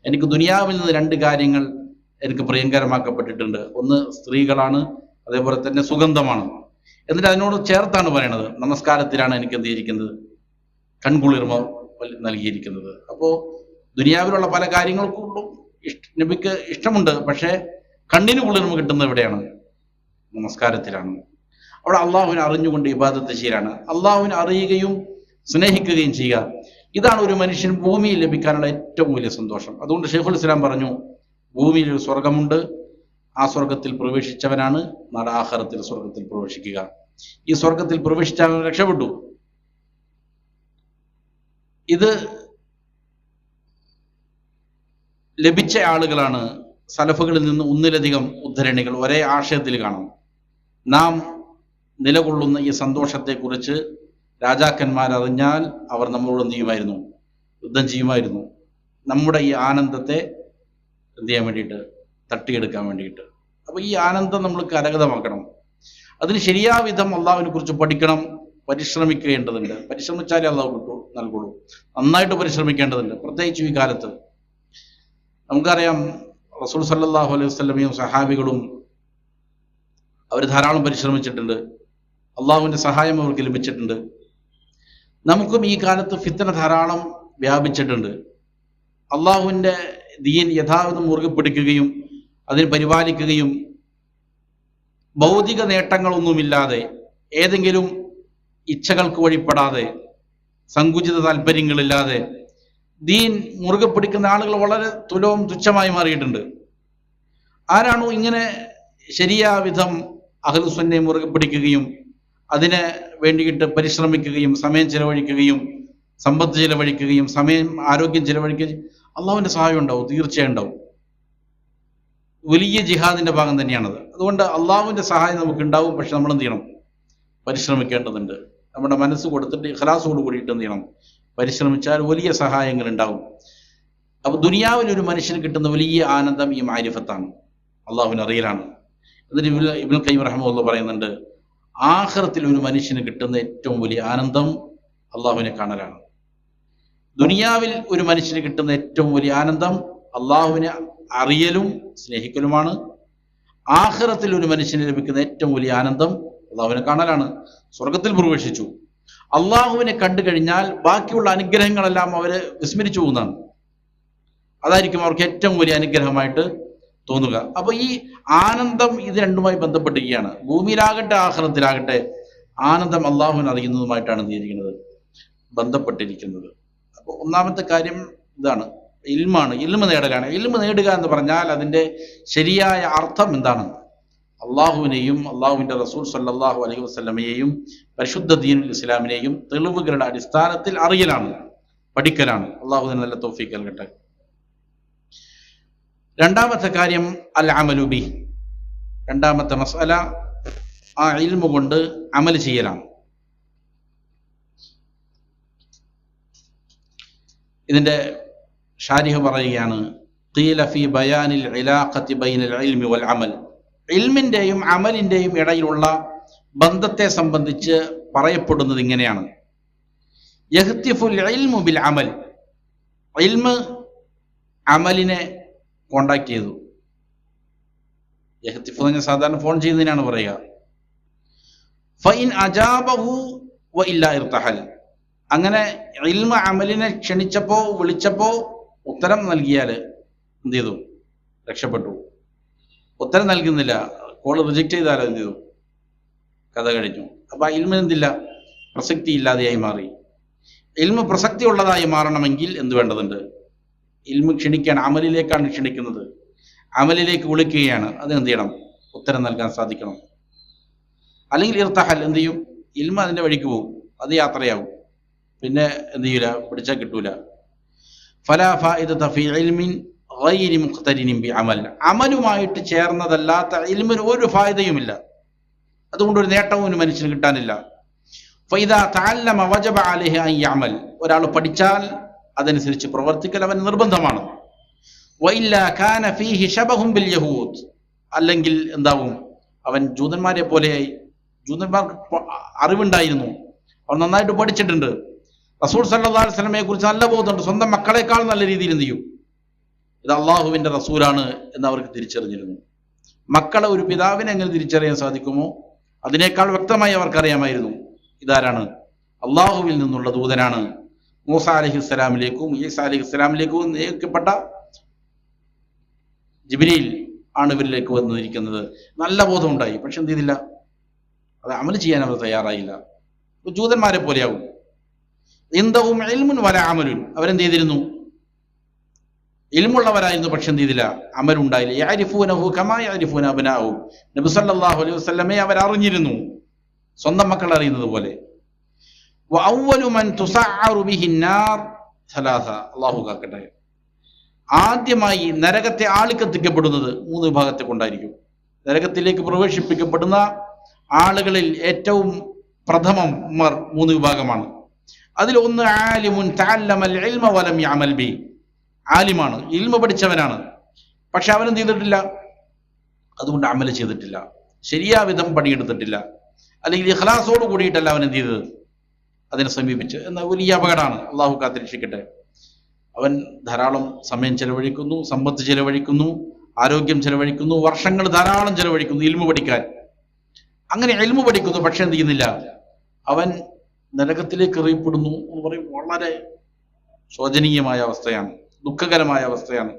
എനിക്ക് ദുനിയാവിൽ നിന്ന് 2 കാര്യങ്ങൾ എനിക്ക് പ്രിയങ്കരമാക്കപ്പെട്ടിട്ടുണ്ട്. ഒന്ന് സ്ത്രീകളാണ്, അതേപോലെ തന്നെ സുഗന്ധമാണ്. എന്നിട്ട് അതിനോട് ചേർത്താണ് പറയണത്, നമസ്കാരത്തിലാണ് എനിക്ക് എന്ത് ചെയ്തിരിക്കുന്നത്, കൺകുളിർമ നൽകിയിരിക്കുന്നത്. അപ്പോൾ ദുനിയാവിലുള്ള പല കാര്യങ്ങൾക്കും നബിക്ക് ഇഷ്ടമുണ്ട്, പക്ഷേ കണ്ണിന് കുളിർമ കിട്ടുന്നത് എവിടെയാണ്, നമസ്കാരത്തിലാണ്. അവിടെ അള്ളാഹുവിനെ അറിഞ്ഞുകൊണ്ട് ഇബാദത്ത് ചെയ്യലാണ്. അള്ളാഹുവിനെ അറിയുകയും സ്നേഹിക്കുകയും ചെയ്യുക. ഇതാണ് ഒരു മനുഷ്യൻ ഭൂമിയിൽ ലഭിക്കാനുള്ള ഏറ്റവും വലിയ സന്തോഷം. അതുകൊണ്ട് ശൈഖുൽ ഇസ്ലാം പറഞ്ഞു, ഭൂമിയിൽ ഒരു സ്വർഗമുണ്ട്, ആ സ്വർഗത്തിൽ പ്രവേശിച്ചവനാണ് നാളെ ആഖിറത്തിൽ സ്വർഗത്തിൽ പ്രവേശിക്കുക. ഈ സ്വർഗത്തിൽ പ്രവേശിച്ചാൽ രക്ഷപ്പെട്ടു. ഇത് ലഭിച്ച ആളുകളാണ് സലഫുകളിൽ നിന്ന് ഒന്നിലധികം ഉദ്ധരണികൾ ഒരേ ആശയത്തിൽ കാണാം. നാം നിലകൊള്ളുന്ന ഈ സന്തോഷത്തെക്കുറിച്ച് രാജാക്കന്മാരറിഞ്ഞാൽ അവർ നമ്മളോട് എന്ത് ചെയ്യുമായിരുന്നു? യുദ്ധം ചെയ്യുമായിരുന്നു. നമ്മുടെ ഈ ആനന്ദത്തെ എന്ത് ചെയ്യാൻ വേണ്ടിയിട്ട്? തട്ടിയെടുക്കാൻ വേണ്ടിയിട്ട്. അപ്പോൾ ഈ ആനന്ദം നമ്മൾ കരഗതമാക്കണം. അതിന് ശരിയാവിധം അള്ളാഹുവിനെ കുറിച്ച് പഠിക്കണം, പരിശ്രമിക്കേണ്ടതുണ്ട്. പരിശ്രമിച്ചാലേ അള്ളാഹു നൽകുള്ളൂ. നന്നായിട്ട് പരിശ്രമിക്കേണ്ടതുണ്ട്. പ്രത്യേകിച്ച് ഈ കാലത്ത് നമുക്കറിയാം, റസൂൽ സല്ലല്ലാഹു അലൈഹി വസല്ലമയും സഹാബികളും അവർ ധാരാളം പരിശ്രമിച്ചിട്ടുണ്ട്. അള്ളാഹുവിൻ്റെ സഹായം അവർക്ക് ലഭിച്ചിട്ടുണ്ട്. നമുക്കും ഈ കാലത്ത് ഫിത്ന ധാരാളം വ്യാപിച്ചിട്ടുണ്ട്. അള്ളാഹുവിൻ്റെ ദീൻ യഥാവിധം മുറുകെ പിടിക്കുകയും അതിനെ പരിപാലിക്കുകയും ഭൗതിക നേട്ടങ്ങളൊന്നുമില്ലാതെ, ഏതെങ്കിലും ഇച്ഛകൾക്ക് വഴിപ്പെടാതെ, സങ്കുചിത താല്പര്യങ്ങളില്ലാതെ ദീൻ മുറുകെ പിടിക്കുന്ന ആളുകൾ വളരെ തുലവും തുച്ഛമായി മാറിയിട്ടുണ്ട്. ആരാണോ ഇങ്ങനെ ശരിയാവിധം അഹ്ലുസുന്നയെ മുറുകെ പിടിക്കുകയും അതിനെ വേണ്ടിയിട്ട് പരിശ്രമിക്കുകയും സമയം ചെലവഴിക്കുകയും സമ്പത്ത് ചെലവഴിക്കുകയും ആരോഗ്യം ചെലവഴിക്കുകയും, അള്ളാഹുവിൻ്റെ സഹായം ഉണ്ടാവും, തീർച്ചയായും ഉണ്ടാവും. വലിയ ജിഹാദിന്റെ ഭാഗം തന്നെയാണത്. അതുകൊണ്ട് അള്ളാഹുവിൻ്റെ സഹായം നമുക്ക് ഉണ്ടാവും. പക്ഷെ നമ്മൾ എന്ത് ചെയ്യണം? പരിശ്രമിക്കേണ്ടതുണ്ട്. നമ്മുടെ മനസ്സ് കൊടുത്തിട്ട് ഇഖ്ലാസോട് കൂടിയിട്ട് എന്ത് ചെയ്യണം? പരിശ്രമിച്ചാൽ വലിയ സഹായങ്ങൾ ഉണ്ടാവും. അപ്പൊ ദുനിയാവിൽ ഒരു മനുഷ്യന് കിട്ടുന്ന വലിയ ആനന്ദം ഈ മാരിഫത്താണ്, അള്ളാഹുവിനെ അറിയലാണ്. എന്നിട്ട് ഇബ്നുൽ ഖയ്യിം റഹിമഹുല്ലാഹ് പറയുന്നുണ്ട്, ആഖിറത്തിൽ ഒരു മനുഷ്യന് കിട്ടുന്ന ഏറ്റവും വലിയ ആനന്ദം അള്ളാഹുവിനെ കാണലാണ്. ദുനിയാവിൽ ഒരു മനുഷ്യന് കിട്ടുന്ന ഏറ്റവും വലിയ ആനന്ദം അള്ളാഹുവിനെ അറിയലും സ്നേഹിക്കലുമാണ്. ആഖിറത്തിൽ ഒരു മനുഷ്യന് ലഭിക്കുന്ന ഏറ്റവും വലിയ ആനന്ദം അള്ളാഹുവിനെ കാണലാണ്. സ്വർഗത്തിൽ പ്രവേശിച്ചു. അള്ളാഹുവിനെ കണ്ടു കഴിഞ്ഞാൽ ബാക്കിയുള്ള അനുഗ്രഹങ്ങളെല്ലാം അവര് വിസ്മരിച്ചു പോകുന്നതാണ്. അതായിരിക്കും അവർക്ക് ഏറ്റവും വലിയ അനുഗ്രഹമായിട്ട് തോന്നുക. അപ്പൊ ഈ ആനന്ദം ഇത് രണ്ടുമായി ബന്ധപ്പെട്ടിരിക്കുകയാണ്. ഭൂമിയിലാകട്ടെ ആഖിറത്തിലാകട്ടെ ആനന്ദം അള്ളാഹുവിനെ അറിയുന്നതുമായിട്ടാണ് എന്തിരിക്കുന്നത്? ബന്ധപ്പെട്ടിരിക്കുന്നത്. അപ്പോൾ ഒന്നാമത്തെ കാര്യം ഇതാണ്, ഇൽമാണ്, ഇൽമ നേടലാണ്. ഇൽമ നേടുക എന്ന് പറഞ്ഞാൽ അതിൻ്റെ ശരിയായ അർത്ഥം എന്താണ്? അള്ളാഹുവിനെയും അള്ളാഹുവിൻ്റെ റസൂൽ സല്ലല്ലാഹു അലൈഹി വസല്ലമയെയും പരിശുദ്ധ ദീനുൽ ഇസ്ലാമിനെയും തെളിവുകളുടെ അടിസ്ഥാനത്തിൽ അറിയലാണ്, പഠിക്കലാണ്. അള്ളാഹുവിന് നല്ല തൗഫീഖ് നൽകട്ടെ. രണ്ടാമത്തെ കാര്യം അൽ അമലു ബി. രണ്ടാമത്തെ മസ്അല ആ ഇൽമു കൊണ്ട് അമൽ ചെയ്യലാണ്. ഇതിൻ്റെ ഷാരിഹ് പറയുകയാണ്, ഖീല ഫീ ബയാനിൽ ഇലാഖത്തി ബൈനൽ ഇൽമി വൽ അമൽ. ഇൽമിൻ്റെയും അമലിൻ്റെയും ഇടയിലുള്ള ബന്ധത്തെ സംബന്ധിച്ച് പറയപ്പെടുന്നത് ഇങ്ങനെയാണ്, യഹ്തിഫുൽ ഇൽമു ബിൽ അമൽ. ഇൽമ് അമലിനെ കോണ്ടാക്ട് ചെയ്തു. യഹ്തിഫു എന്ന് സാധാരണ ഫോൺ ചെയ്യുന്നതിനാണ് പറയുക. ഫഇൻ അജാബഹു വ ഇല്ലാ ഇർതഹൽ. അങ്ങനെ ഇൽമ അമലിനെ ക്ഷണിച്ചപ്പോ വിളിച്ചപ്പോ ഉത്തരം നൽകിയാൽ എന്ത് ചെയ്തു? രക്ഷപ്പെട്ടു. ഉത്തരം നൽകുന്നില്ല, കോൾ റിജക്ട് ചെയ്താൽ എന്ത് ചെയ്തു? കഥ കഴിഞ്ഞു. അപ്പൊ ആ ഇൽമിന് എന്തില്ല? പ്രസക്തി ഇല്ലാതെയായി മാറി. ഇൽമ പ്രസക്തി ഉള്ളതായി മാറണമെങ്കിൽ എന്ത് വേണ്ടതുണ്ട്? ഇൽമ ക്ഷണിക്കുകയാണ്, അമലിലേക്കാണ് ക്ഷണിക്കുന്നത്, അമലിലേക്ക് വിളിക്കുകയാണ്. അതിനെന്ത് ചെയ്യണം? ഉത്തരം നൽകാൻ സാധിക്കണം. അല്ലെങ്കിൽ ഇർതഹൽ, എന്ത് ചെയ്യും? ഇൽമ അതിൻ്റെ വഴിക്ക് പോകും, അത് യാത്രയാവും, പിന്നെ എന്ത് ചെയ്യൂല? പിടിച്ചാൽ കിട്ടൂല. ഫലാ ഫായിദത ഫീ ഇൽമിൻ ഗൈരി മുഖ്തരിനിൻ ബി അമൽ. അമലുമായിട്ട് ചേർന്നതല്ലാത്ത ഇൽമിന് ഒരു ഫായിദയുമില്ല. അതുകൊണ്ട് ഒരു നേട്ടവും ഒരു മനുഷ്യന് കിട്ടാനില്ല. ഫഇദാ തഅല്ലമ വജബ അലൈഹി അൻ യഅമൽ. ഒരാൾ പഠിച്ചാൽ അതനുസരിച്ച് പ്രവർത്തിക്കൽ അവൻ നിർബന്ധമാണ്. വഇല്ലാ കാന ഫീഹി ശബഹുൻ ബിൽ യഹൂദ്. അല്ലെങ്കിൽ എന്താവും? അവൻ ജൂതന്മാരെ പോലെയായി. ജൂതന്മാർക്ക് അറിവുണ്ടായിരുന്നു, അവർ നന്നായിട്ട് പഠിച്ചിട്ടുണ്ട്, റസൂൽ സല്ലല്ലാഹു അലൈഹി വസല്ലമയെ കുറിച്ച് നല്ല ബോധമുണ്ട്, സ്വന്തം മക്കളെക്കാൾ നല്ല രീതിയിൽ എന്ത് ചെയ്യും? ഇത് അള്ളാഹുവിൻ്റെ റസൂലാണ് എന്ന് അവർക്ക് തിരിച്ചറിഞ്ഞിരുന്നു. മക്കളെ ഒരു പിതാവിനെ എങ്ങനെ തിരിച്ചറിയാൻ സാധിക്കുമോ അതിനേക്കാൾ വ്യക്തമായി അവർക്കറിയാമായിരുന്നു ഇതാരാണ്? അള്ളാഹുവിൽ നിന്നുള്ള ദൂതനാണ്. മൂസ അലൈഹിസ്സലാമിലേക്കും ഈസാ അലൈഹിസ്സലാമിലേക്കും നിയോഗിക്കപ്പെട്ട ജിബ്രീൽ ആണ് ഇവരിലേക്ക് വന്നിരിക്കുന്നത്. നല്ല ബോധമുണ്ടായി, പക്ഷെ എന്ത് ചെയ്തില്ല? അത് അമൽ ചെയ്യാൻ അവർ തയ്യാറായില്ല. ജൂതന്മാരെ പോലെയാവും. ഇൻദഹും ഇൽമുൻ വലാ അമലുൻ, അവരെന്ത് ചെയ്തിരുന്നു? ഇൽമുള്ളവരായിരുന്നു, പക്ഷെ എന്ത് ചെയ്തില്ല? അമലുണ്ടായില്ല. യഅരിഫൂനഹു കമാ യഅരിഫൂന അബ്നാഅഹും, നബി സല്ലല്ലാഹു അലൈഹി വസല്ലമയെ അവരറിഞ്ഞിരുന്നു, സ്വന്തം മക്കൾ അറിയുന്നത് പോലെ. വഅവ്വലു മൻ തുസഅറു ബിഹിൻ നാർ സലാസ, അല്ലാഹു കാക്കട്ടെ, ആദ്യമായി നരകത്തെ ആളിക്കത്തിക്കപ്പെടുന്നത് 3 വിഭാഗത്തെ കൊണ്ടായിരിക്കും. നരകത്തിലേക്ക് പ്രവേശിപ്പിക്കപ്പെടുന്ന ആളുകളിൽ ഏറ്റവും പ്രഥമം 3 വിഭാഗമാണ്. അതിൽ ഒന്ന് ആലിമുൻ തഅല്ലമൽ ഇൽമ വലം യഅമൽ ബി, ആലിമാണ്, ഇൽമ പഠിച്ചവനാണ്, പക്ഷെ അവനെന്ത് ചെയ്തിട്ടില്ല? അതുകൊണ്ട് അമൽ ചെയ്തിട്ടില്ല, ശരിയാവിധം പണിയെടുത്തിട്ടില്ല, അല്ലെങ്കിൽ ഇഖ്ലാസോട് കൂടിയിട്ടല്ല അവൻ എന്ത് ചെയ്തത്? അതിനെ സമീപിച്ച്. എന്ന വലിയ അപകടമാണ്. അള്ളാഹു കാത്തിരക്ഷിക്കട്ടെ. അവൻ ധാരാളം സമയം ചെലവഴിക്കുന്നു, സമ്പത്ത് ചെലവഴിക്കുന്നു, ആരോഗ്യം ചെലവഴിക്കുന്നു, വർഷങ്ങൾ ധാരാളം ചെലവഴിക്കുന്നു ഇൽമു പഠിക്കാൻ. അങ്ങനെ ഇൽമു പഠിക്കുന്നു, പക്ഷെ എന്ത് ചെയ്യുന്നില്ല? അവൻ നരകത്തിലേക്ക് എറിയപ്പെടുന്നു എന്ന് പറയും. വളരെ ശോചനീയമായ അവസ്ഥയാണ്, ദുഃഖകരമായ അവസ്ഥയാണ്.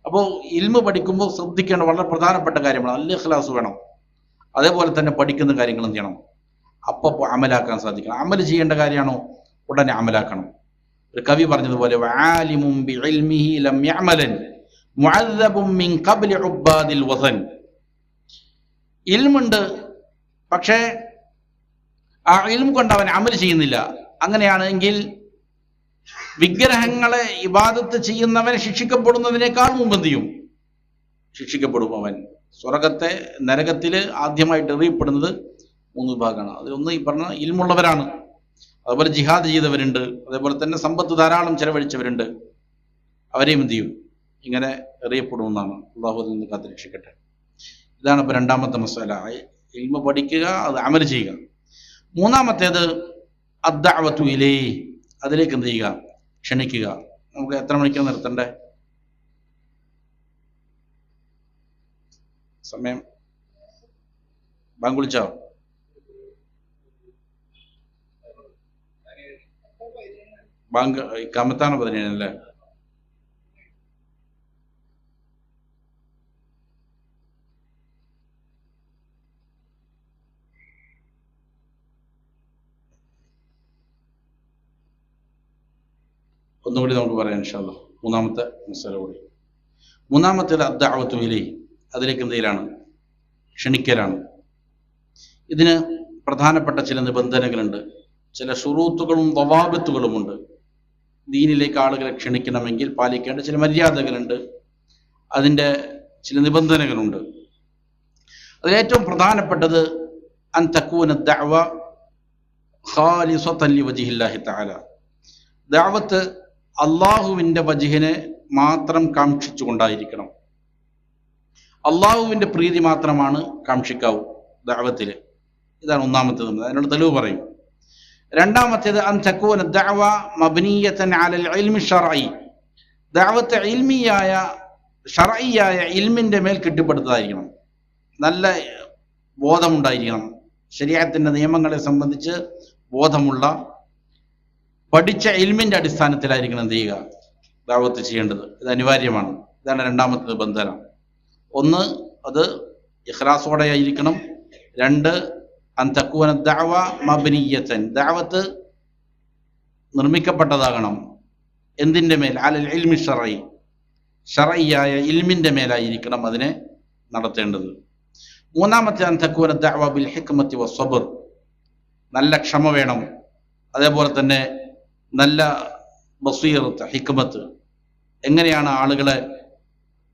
അപ്പോൾ ഇൽമു പഠിക്കുമ്പോൾ ശ്രദ്ധിക്കേണ്ട വളരെ പ്രധാനപ്പെട്ട കാര്യമാണ്, നല്ല ഇഖ്ലാസ് വേണം. അതേപോലെ തന്നെ പഠിക്കുന്ന കാര്യങ്ങൾ എന്ത് ചെയ്യണം? അപ്പോൾ അമലാക്കാൻ സാധിക്കണം. അമൽ ചെയ്യേണ്ട കാര്യമാണോ, ഉടനെ അമലാക്കണം. ഒരു കവി പറഞ്ഞതുപോലെ വആലിമും ബിഇൽമിഹി ലം യഅമലൻ മുഅദ്ദബും മിൻ ഖബ്ലി ഉബ്ബാദിൽ വസൻ, ഇൽമുണ്ട്, പക്ഷേ ആ ഇൽമു കൊണ്ട് അവൻ അമൽ ചെയ്യുന്നില്ല. അങ്ങനെയാണെങ്കിൽ വിഗ്രഹങ്ങളെ ഇബാദത്ത് ചെയ്യുന്നവൻ ശിക്ഷിക്കപ്പെടുന്നതിനേക്കാൾ മുമ്പ് എന്ത് ചെയ്യും? ശിക്ഷിക്കപ്പെടും. അവൻ സ്വർഗത്തെ നരകത്തിൽ ആദ്യമായിട്ട് എറിയപ്പെടുന്നത് 3 വിഭാഗമാണ്. അതിലൊന്ന് ഈ പറഞ്ഞ ഇൽമുള്ളവരാണ്, അതുപോലെ ജിഹാദ് ചെയ്തവരുണ്ട്, അതേപോലെ തന്നെ സമ്പത്ത് ധാരാളം ചെലവഴിച്ചവരുണ്ട്. അവരെയും എന്ത് ചെയ്യും? ഇങ്ങനെ എറിയപ്പെടുമെന്നാണ്. അള്ളാഹു അതിൽ നിന്ന് കാത്തിരക്ഷിക്കട്ടെ. ഇതാണ് ഇപ്പോൾ രണ്ടാമത്തെ മസാല, ഇൽമ പഠിക്കുക, അത് അമൽ ചെയ്യുക. മൂന്നാമത്തേത് അദ്ദഅവതു ഇലൈഹി, അതിലേക്ക് എന്ത് ചെയ്യുക? ക്ഷണിക്കുക. നമുക്ക് എത്ര മണിക്കാണ് നിർത്തണ്ടേ? സമയം ബാങ്ക് വിളിച്ചോ? ബാങ്ക് ഇഖാമത്താണ് 17 അല്ലേ? ഒന്നുകൂടി നമുക്ക് പറയാം ഇൻഷാ അല്ലാഹ്. മൂന്നാമത്തെ മസല കൂടി. മൂന്നാമത്തേത് അദ്ദഅവതു ഇലൈഹി, അതിലേക്ക് എന്തെങ്കിലാണ്? ക്ഷണിക്കലാണ്. ഇതിന് പ്രധാനപ്പെട്ട ചില നിബന്ധനകളുണ്ട്, ചില ശുറൂത്തുകളും ദവാബിത്തുകളുമുണ്ട്. ദീനിലേക്ക് ആളുകളെ ക്ഷണിക്കണമെങ്കിൽ പാലിക്കേണ്ട ചില മര്യാദകളുണ്ട്, അതിൻ്റെ ചില നിബന്ധനകളുണ്ട്. അതിലേറ്റവും പ്രധാനപ്പെട്ടത് അൻ തകൂന ദഅവ ഖാലിസതൻ ലിവജ്ഹില്ലാഹി തആല, ദഅവത്ത് അള്ളാഹുവിൻ്റെ വജ്ഹിനെ മാത്രം കാക്ഷിച്ചുകൊണ്ടായിരിക്കണം. അള്ളാഹുവിൻ്റെ പ്രീതി മാത്രമാണ് കാക്ഷിക്കാവൂ ദഅവത്തിൽ. ഇതാണ് ഒന്നാമത്തേത്. അതിനുള്ള തെളിവ് പറയും. രണ്ടാമത്തേത് അൻ തകൂന ദഅവ മബ്നിയതൻ അലൽ ഇൽമി ശർഈ, ദഅവത്ത് ഇൽമിയായ ശർഈയായ ഇൽമിൻ്റെ മേൽ കെട്ടിപ്പടുത്തതായിരിക്കണം. നല്ല ബോധമുണ്ടായിരിക്കണം, ശരീഅത്തിൻ്റെ നിയമങ്ങളെ സംബന്ധിച്ച് ബോധമുള്ള, പഠിച്ച ഇൽമിൻ്റെ അടിസ്ഥാനത്തിലായിരിക്കണം എന്ത് ചെയ്യുക? ദഅവത്ത് ചെയ്യേണ്ടത്. ഇത് അനിവാര്യമാണ്. ഇതാണ് രണ്ടാമത്തെ നിബന്ധന. ഒന്ന്, അത് ഇഖ്ലാസോടെ ആയിരിക്കണം. രണ്ട്, അൻ തകൂന ദഅവ മബ്നിയതൻ, ദഅവത്ത് നിർമ്മിക്കപ്പെട്ടതാകണം. എന്തിൻ്റെ മേൽ? അലൽ ഇൽമി ശർഈ, ശർഈയായ ഇൽമിൻ്റെ മേലായിരിക്കണം അതിനെ നടത്തേണ്ടത്. മൂന്നാമത്തെ അൻ തകൂന ദഅവ ബിൽ ഹിക്മത്തി വസ്സബ്ർ, നല്ല ക്ഷമ വേണം. അതേപോലെ തന്നെ നല്ല ബസീറത്ത്, ഹിക്മത്ത്, എങ്ങനെയാണ് ആളുകളെ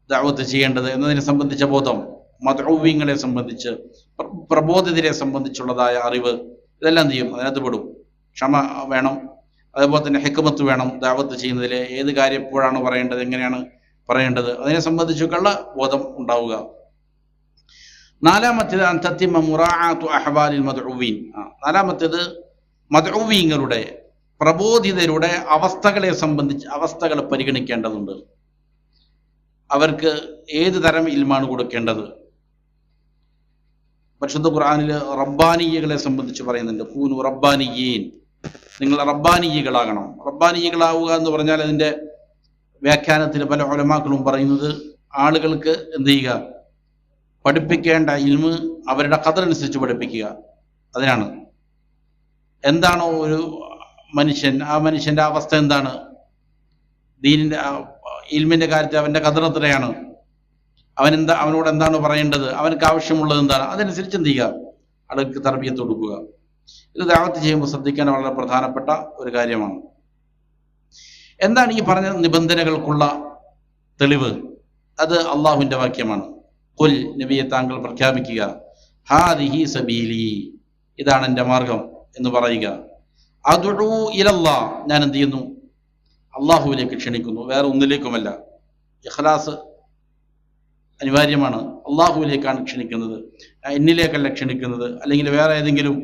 ദഅവത്ത് ചെയ്യേണ്ടത് എന്നതിനെ സംബന്ധിച്ച ബോധം, മദ്ഊവീങ്ങളെ സംബന്ധിച്ച്, പ്രബോധിതരെ സംബന്ധിച്ചുള്ളതായ അറിവ്, ഇതെല്ലാം എന്ത് ചെയ്യും? അതിനകത്ത് പെടും. ക്ഷമ വേണം, അതേപോലെ തന്നെ ഹിക്മത്ത് വേണം. ദഅവത്ത് ചെയ്യുന്നതിൽ ഏത് കാര്യം എപ്പോഴാണ് പറയേണ്ടത്, എങ്ങനെയാണ് പറയേണ്ടത്, അതിനെ സംബന്ധിച്ചൊക്കെയുള്ള ബോധം ഉണ്ടാവുക. നാലാമത്തേത് അൻ തത്തിമ മുറാഅതു അഹ്വാലിൽ മദ്ഊവീൻ, നാലാമത്തേത് മദ്ഊവീങ്ങളുടെ, പ്രബോധിതരുടെ അവസ്ഥകളെ സംബന്ധിച്ച് അവസ്ഥകളെ പരിഗണിക്കേണ്ടതുണ്ട്. അവർക്ക് ഏത് തരം ഇൽമാണ് കൊടുക്കേണ്ടത്? പരിശുദ്ധ ഖുർആനിൽ റബ്ബാനിയകളെ സംബന്ധിച്ച് പറയുന്നുണ്ട്. കൂനു റബ്ബാനിയീൻ, നിങ്ങൾ റബ്ബാനിയകളാകണം. റബ്ബാനിയകളാവുക എന്ന് പറഞ്ഞാൽ അതിൻ്റെ വ്യാഖ്യാനത്തിൽ പല ഉലമാക്കളും പറയുന്നത് ആളുകൾക്ക് എന്ത് ചെയ്യുക? പഠിപ്പിക്കേണ്ട ഇൽമ് അവരുടെ ഖദർ അനുസരിച്ച് പഠിപ്പിക്കുക. അതിനാണ്. എന്താണോ ഒരു ആ മനുഷ്യന്റെ അവസ്ഥ എന്താണ്, ദീനിന്റെ ഇൽമിന്റെ കാര്യത്തിൽ അവന്റെ ഖദർ എത്രയാണ്, അവനോട് എന്താണ് പറയേണ്ടത്, അവനക്ക് ആവശ്യമുള്ളത് എന്താണ്, അതനുസരിച്ച് എന്ത് ചെയ്യുക, ആളുകൾക്ക് തർബിയത്ത് കൊടുക്കുക. ഇത് ദഅവത്ത് ചെയ്യുമ്പോൾ ശ്രദ്ധിക്കാൻ വളരെ പ്രധാനപ്പെട്ട ഒരു കാര്യമാണ്. എന്താണ് ഈ പറഞ്ഞ നിബന്ധനകൾക്കുള്ള തെളിവ്? അത് അള്ളാഹുവിന്റെ വാക്യമാണ്. ഖുൽ, നബിയെ താങ്കൾ പ്രഖ്യാപിക്കുക, ഹാദിഹി സബീലി, ഇതാണ് എൻ്റെ മാർഗം എന്ന് പറയുക. അദ്ഉ ഇലല്ലാഹ്, ഞാൻ എന്ത് ചെയ്യുന്നു, അള്ളാഹുവിലേക്ക് ക്ഷണിക്കുന്നു, വേറെ ഒന്നിലേക്കുമല്ല. ഇഖ്ലാസ് അനിവാര്യമാണ്. അള്ളാഹുവിലേക്കാണ് ക്ഷണിക്കുന്നത്, എന്നിലേക്കല്ല ക്ഷണിക്കുന്നത്, അല്ലെങ്കിൽ വേറെ ഏതെങ്കിലും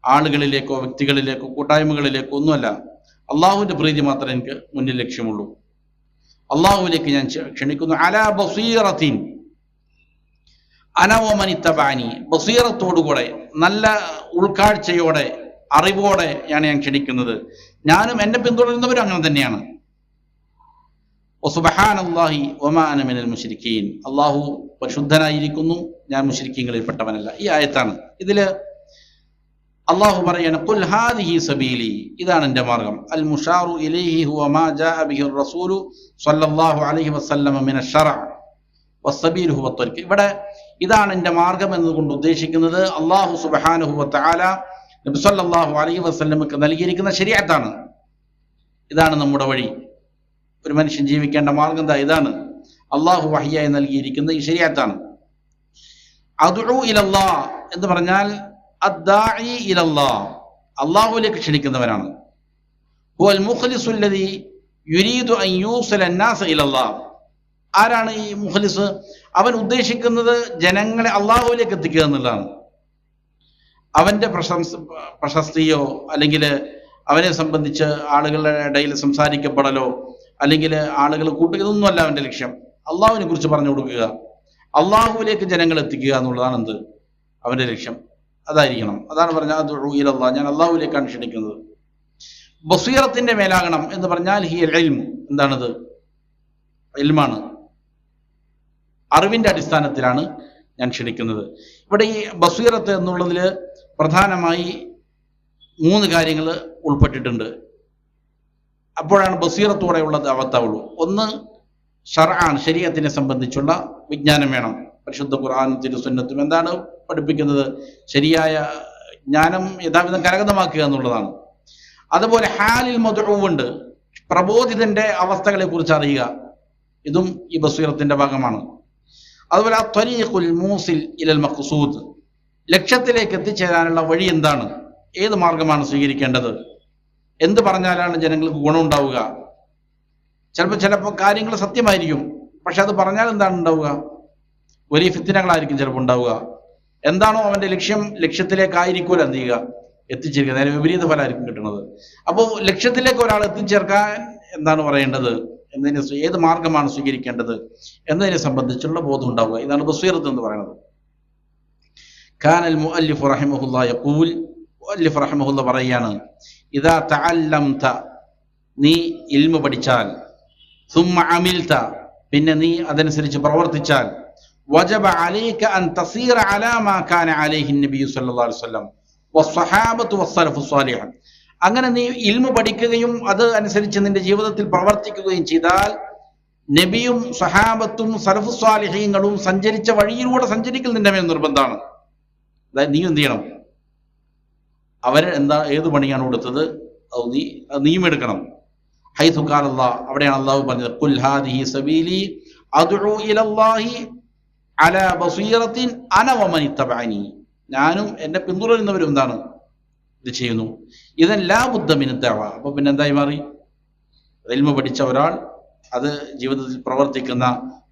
ആളുകളിലേക്കോ വ്യക്തികളിലേക്കോ കൂട്ടായ്മകളിലേക്കോ ഒന്നുമല്ല. അള്ളാഹുവിന്റെ പ്രീതി മാത്രമേ എനിക്ക് മുന്നിൽ ലക്ഷ്യമുള്ളൂ. അള്ളാഹുവിലേക്ക് ഞാൻ ക്ഷണിക്കുന്നു. അലാ ബസീറത്തിൻ അന വമൻ ഇത്തബഅനി, ബസീറത്തോടുകൂടെ, നല്ല ഉൾക്കാഴ്ചയോടെ, അറിവോടെ ഞാൻ ക്ഷണിക്കുന്നത്. ഞാനും എന്നെ പിന്തുടരുന്നവരും അങ്ങനെ തന്നെയാണ്. സുബ്ഹാനല്ലാഹി വമാ അന മിനൽ മുശ്രിക്കീൻ, അള്ളാഹു പരിശുദ്ധനായിരിക്കുന്നു, ഞാൻ മുശ്രിക്കീങ്ങളിൽപ്പെട്ടവനല്ല. ഈ ആയത്താണ്. ഇതില് അള്ളാഹു പറയാണ്, ഖുൽ ഹാദിഹി സബീലി, ഇതാണ് എൻ്റെ മാർഗം. അൽ മുഷാറു ഇലൈഹി ഹുവ മാ ജാഅ ബിഹി റസൂലു സ്വല്ലല്ലാഹു അലൈഹി വസല്ലമ മിന ശർഅ വസ്സബീലു ഹുവ ത്വരീഖ്. ഇവിടെ ഇതാണ് എൻ്റെ മാർഗം എന്നതുകൊണ്ട് ഉദ്ദേശിക്കുന്നത് അള്ളാഹു സുബ്ഹാനഹു വ തആല നബി സല്ലല്ലാഹു അലൈഹി വസല്ലമക്ക് നൽകിയിരിക്കുന്ന ശരീഅത്താണ്. ഇതാണ് നമ്മുടെ വഴി. ഒരു മനുഷ്യൻ ജീവിക്കേണ്ട മാർഗം എന്താ? ഇതാണ്. അള്ളാഹു വഹ്യായി നൽകിയിരിക്കുന്ന ഈ ശരീഅത്താണ്. അദ്ഉ ഇലല്ലാഹ് എന്ന് പറഞ്ഞാൽ അദ്ദാഇ ഇലല്ലാഹ്, അള്ളാഹുവിലേക്ക് ക്ഷണിക്കുന്നവനാണ്. ഹുവൽ മുഖ്ലിസു അല്ലദീ യുരീദു അൻ യൂസില അന്നാസ ഇലല്ലാഹ്. ആരാണ് ഈ മുഖ്ലിസ്? അവൻ ഉദ്ദേശിക്കുന്നത് ജനങ്ങളെ അള്ളാഹുവിലേക്ക് എത്തിക്കുക എന്നുള്ളതാണ്. അവന്റെ പ്രശസ്തിയോ അല്ലെങ്കിൽ അവനെ സംബന്ധിച്ച് ആളുകളുടെ ഇടയിൽ സംസാരിക്കപ്പെടലോ അല്ലെങ്കിൽ ആളുകൾ കൂട്ടുക, ഇതൊന്നുമല്ല അവന്റെ ലക്ഷ്യം. അള്ളാഹുവിനെ കുറിച്ച് പറഞ്ഞു കൊടുക്കുക, അള്ളാഹുവിലേക്ക് ജനങ്ങൾ എത്തിക്കുക എന്നുള്ളതാണ് എന്ത് അവന്റെ ലക്ഷ്യം. അതായിരിക്കണം. അതാണ് പറഞ്ഞത് അദ്ഉ ഇലല്ലാഹ്, ഞാൻ അള്ളാഹുവിലേക്കാണ് ക്ഷണിക്കുന്നത്. ബസീറത്തിന്റെ മേലാകണം എന്ന് പറഞ്ഞാൽ ഹിയൽ ഇൽം, എന്താണത്? ഇൽമാണ്. അറിവിന്റെ അടിസ്ഥാനത്തിലാണ് ഞാൻ ക്ഷണിക്കുന്നത്. ഇവിടെ ഈ ബസീറത്ത് എന്നുള്ളതിൽ പ്രധാനമായി 3 കാര്യങ്ങൾ ഉൾപ്പെട്ടിട്ടുണ്ട്. അപ്പോഴാണ് ബസീറത്തോടെയുള്ള ദഅവത്താവുള്ളൂ. ഒന്ന് ശർആണ്, ശരീഅത്തിനെ സംബന്ധിച്ചുള്ള വിജ്ഞാനം വേണം. പരിശുദ്ധ ഖുർആനും തിരുസുന്നത്തും എന്താണ് പഠിപ്പിക്കുന്നത്? ശരിയായ ജ്ഞാനം യഥാവിധം കരഗതമാക്കുക എന്നുള്ളതാണ്. അതുപോലെ ഹാലിൽ മദ്ഉവുണ്ട്, പ്രബോധിതന്റെ അവസ്ഥകളെ കുറിച്ച് അറിയുക, ഇതും ഈ ബസീറത്തിന്റെ ഭാഗമാണ്. അതുപോലെ ത്വരീഖുൽ മൂസിൽ ഇലൽ മഖ്സൂദ്, ലക്ഷ്യത്തിലേക്ക് എത്തിച്ചേരാനുള്ള വഴി എന്താണ്, ഏത് മാർഗമാണ് സ്വീകരിക്കേണ്ടത്, എന്ത് പറഞ്ഞാലാണ് ജനങ്ങൾക്ക് ഗുണമുണ്ടാവുക. ചിലപ്പോൾ കാര്യങ്ങൾ സത്യമായിരിക്കും, പക്ഷെ അത് പറഞ്ഞാൽ എന്താണ് ഉണ്ടാവുക? വലിയ ഫിത്നകളായിരിക്കും ചിലപ്പോൾ ഉണ്ടാവുക. എന്താണോ അവന്റെ ലക്ഷ്യം, ലക്ഷ്യത്തിലേക്കായിരിക്കുമല്ലോ എന്ത് ചെയ്യുക, എത്തിച്ചേരുക. നേരെ വിപരീത ഫലമായിരിക്കും കിട്ടുന്നത്. അപ്പോൾ ലക്ഷ്യത്തിലേക്ക് ഒരാൾ എത്തിച്ചേർക്കാൻ എന്താണ് പറയേണ്ടത്, ഏത് മാർഗമാണ് സ്വീകരിക്കേണ്ടത് എന്നതിനെ സംബന്ധിച്ചുള്ള ബോധം ഉണ്ടാവുക. ഇതാണ് ബസീറത്ത് എന്ന് പറയുന്നത്. കാനൽ മുഅല്ലിഫ് റഹിമഹുല്ലാഹ് യഖൂൽ, മുഅല്ലിഫ് റഹിമഹുല്ലാഹ് പറയാണ്, ഇദാ തഅല്ലംത, നീ ഇൽമു പഠിച്ചാൽ, സുമ്മ അമിൽത, പിന്നെ നീ അതനുസരിച്ച് പ്രവർത്തിച്ചാൽ, വജബ അലൈക അൻ തസീറ അലാ മാ കാന അലൈഹി നബി സല്ലല്ലാഹു അലൈഹി വസല്ലം വസ്സഹാബത്തു വസ്സലഫു സ്വാലിഹ്. അങ്ങനെ നീ ഇൽമു പഠിക്കുകയും അത് അനുസരിച്ച് നിന്റെ ജീവിതത്തിൽ പ്രവർത്തിക്കുകയും ചെയ്താൽ നബിയും സഹാബത്തും സലഫു സ്വാലിഹീങ്ങളും സഞ്ചരിച്ച വഴിയിലൂടെ സഞ്ചരിക്കൽ നിന്റെ മേൽ നിർബന്ധമാണ്. അതായത് നീ എന്ത് ചെയ്യണം, അവര് ഏത് പണിയാണ് കൊടുത്തത് അത് നീയും എടുക്കണം. ഹൈതു ഖാല അല്ലാഹ്, അവിടെയാണ് അള്ളാഹു പറഞ്ഞത്, ഖുൽ ഹാദിഹി സബീലി അദ്ഉ ഇലല്ലാഹി അലാ ബസീറത്തിൻ അന വമൻ ഇത്തബഅനി, ഞാനും എന്നെ പിന്തുടരുന്നവരും എന്താണ് ഇത് ചെയ്യുന്നു. ഇതൻ ലാ ബുദ്ദ മിൻ ദഅവ. അപ്പൊ പിന്നെ എന്തായി മാറി? ഇൽമു പഠിച്ച ഒരാൾ, അത് ജീവിതത്തിൽ പ്രവർത്തിക്കുന്ന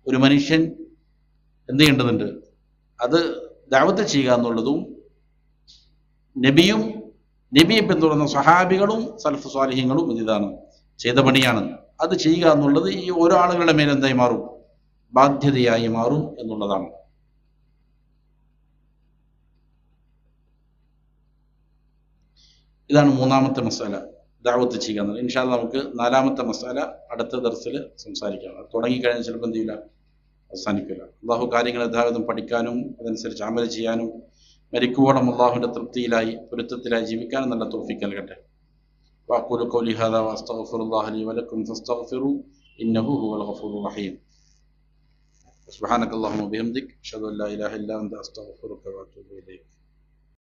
ഒരു മനുഷ്യൻ എന്ത് ചെയ്യേണ്ടതുണ്ട്? അത് ദഅവത്ത് ചെയ്യുക എന്നുള്ളതും നബിയെ പിന്തുടർന്ന സ്വഹാബികളും സലഫ് സ്വാലിഹീങ്ങളും ഇതാണ് ചെയ്ത പണിയാണ്. അത് ചെയ്യുക എന്നുള്ളത് ഈ ഓരോ ആളുകളുടെ മേൽ എന്തായി മാറും? ബാധ്യതയായി മാറും എന്നുള്ളതാണ്. ഇതാണ് 3ാമത്തെ മസാല, ദഅവത്ത് ചെയ്യുക എന്നുള്ളത്. ഇൻഷാ അല്ലാഹ് നമുക്ക് 4ാമത്തെ മസാല അടുത്ത ദർസിൽ സംസാരിക്കാം. തുടങ്ങിക്കഴിഞ്ഞാൽ ചിലപ്പോൾ എന്ത് ചെയ്യില്ല, അവസാനിക്കില്ല. അള്ളാഹു കാര്യങ്ങൾ യഥാവിധം പഠിക്കാനും അതനുസരിച്ച് അമൽ ചെയ്യാനും മരിക്കുവോളം അള്ളാഹുവിന്റെ തൃപ്തിയിലായി പൊരുത്തത്തിലായി ജീവിക്കാനും നല്ല തൗഫീഖ് നൽകട്ടെ. وأقول قولي هذا وأستغفر الله لي ولكم فاستغفروا إنه هو الغفور الرحيم. سبحانك اللهم وبحمدك أشهد أن لا إله إلا أنت أستغفرك وأتوب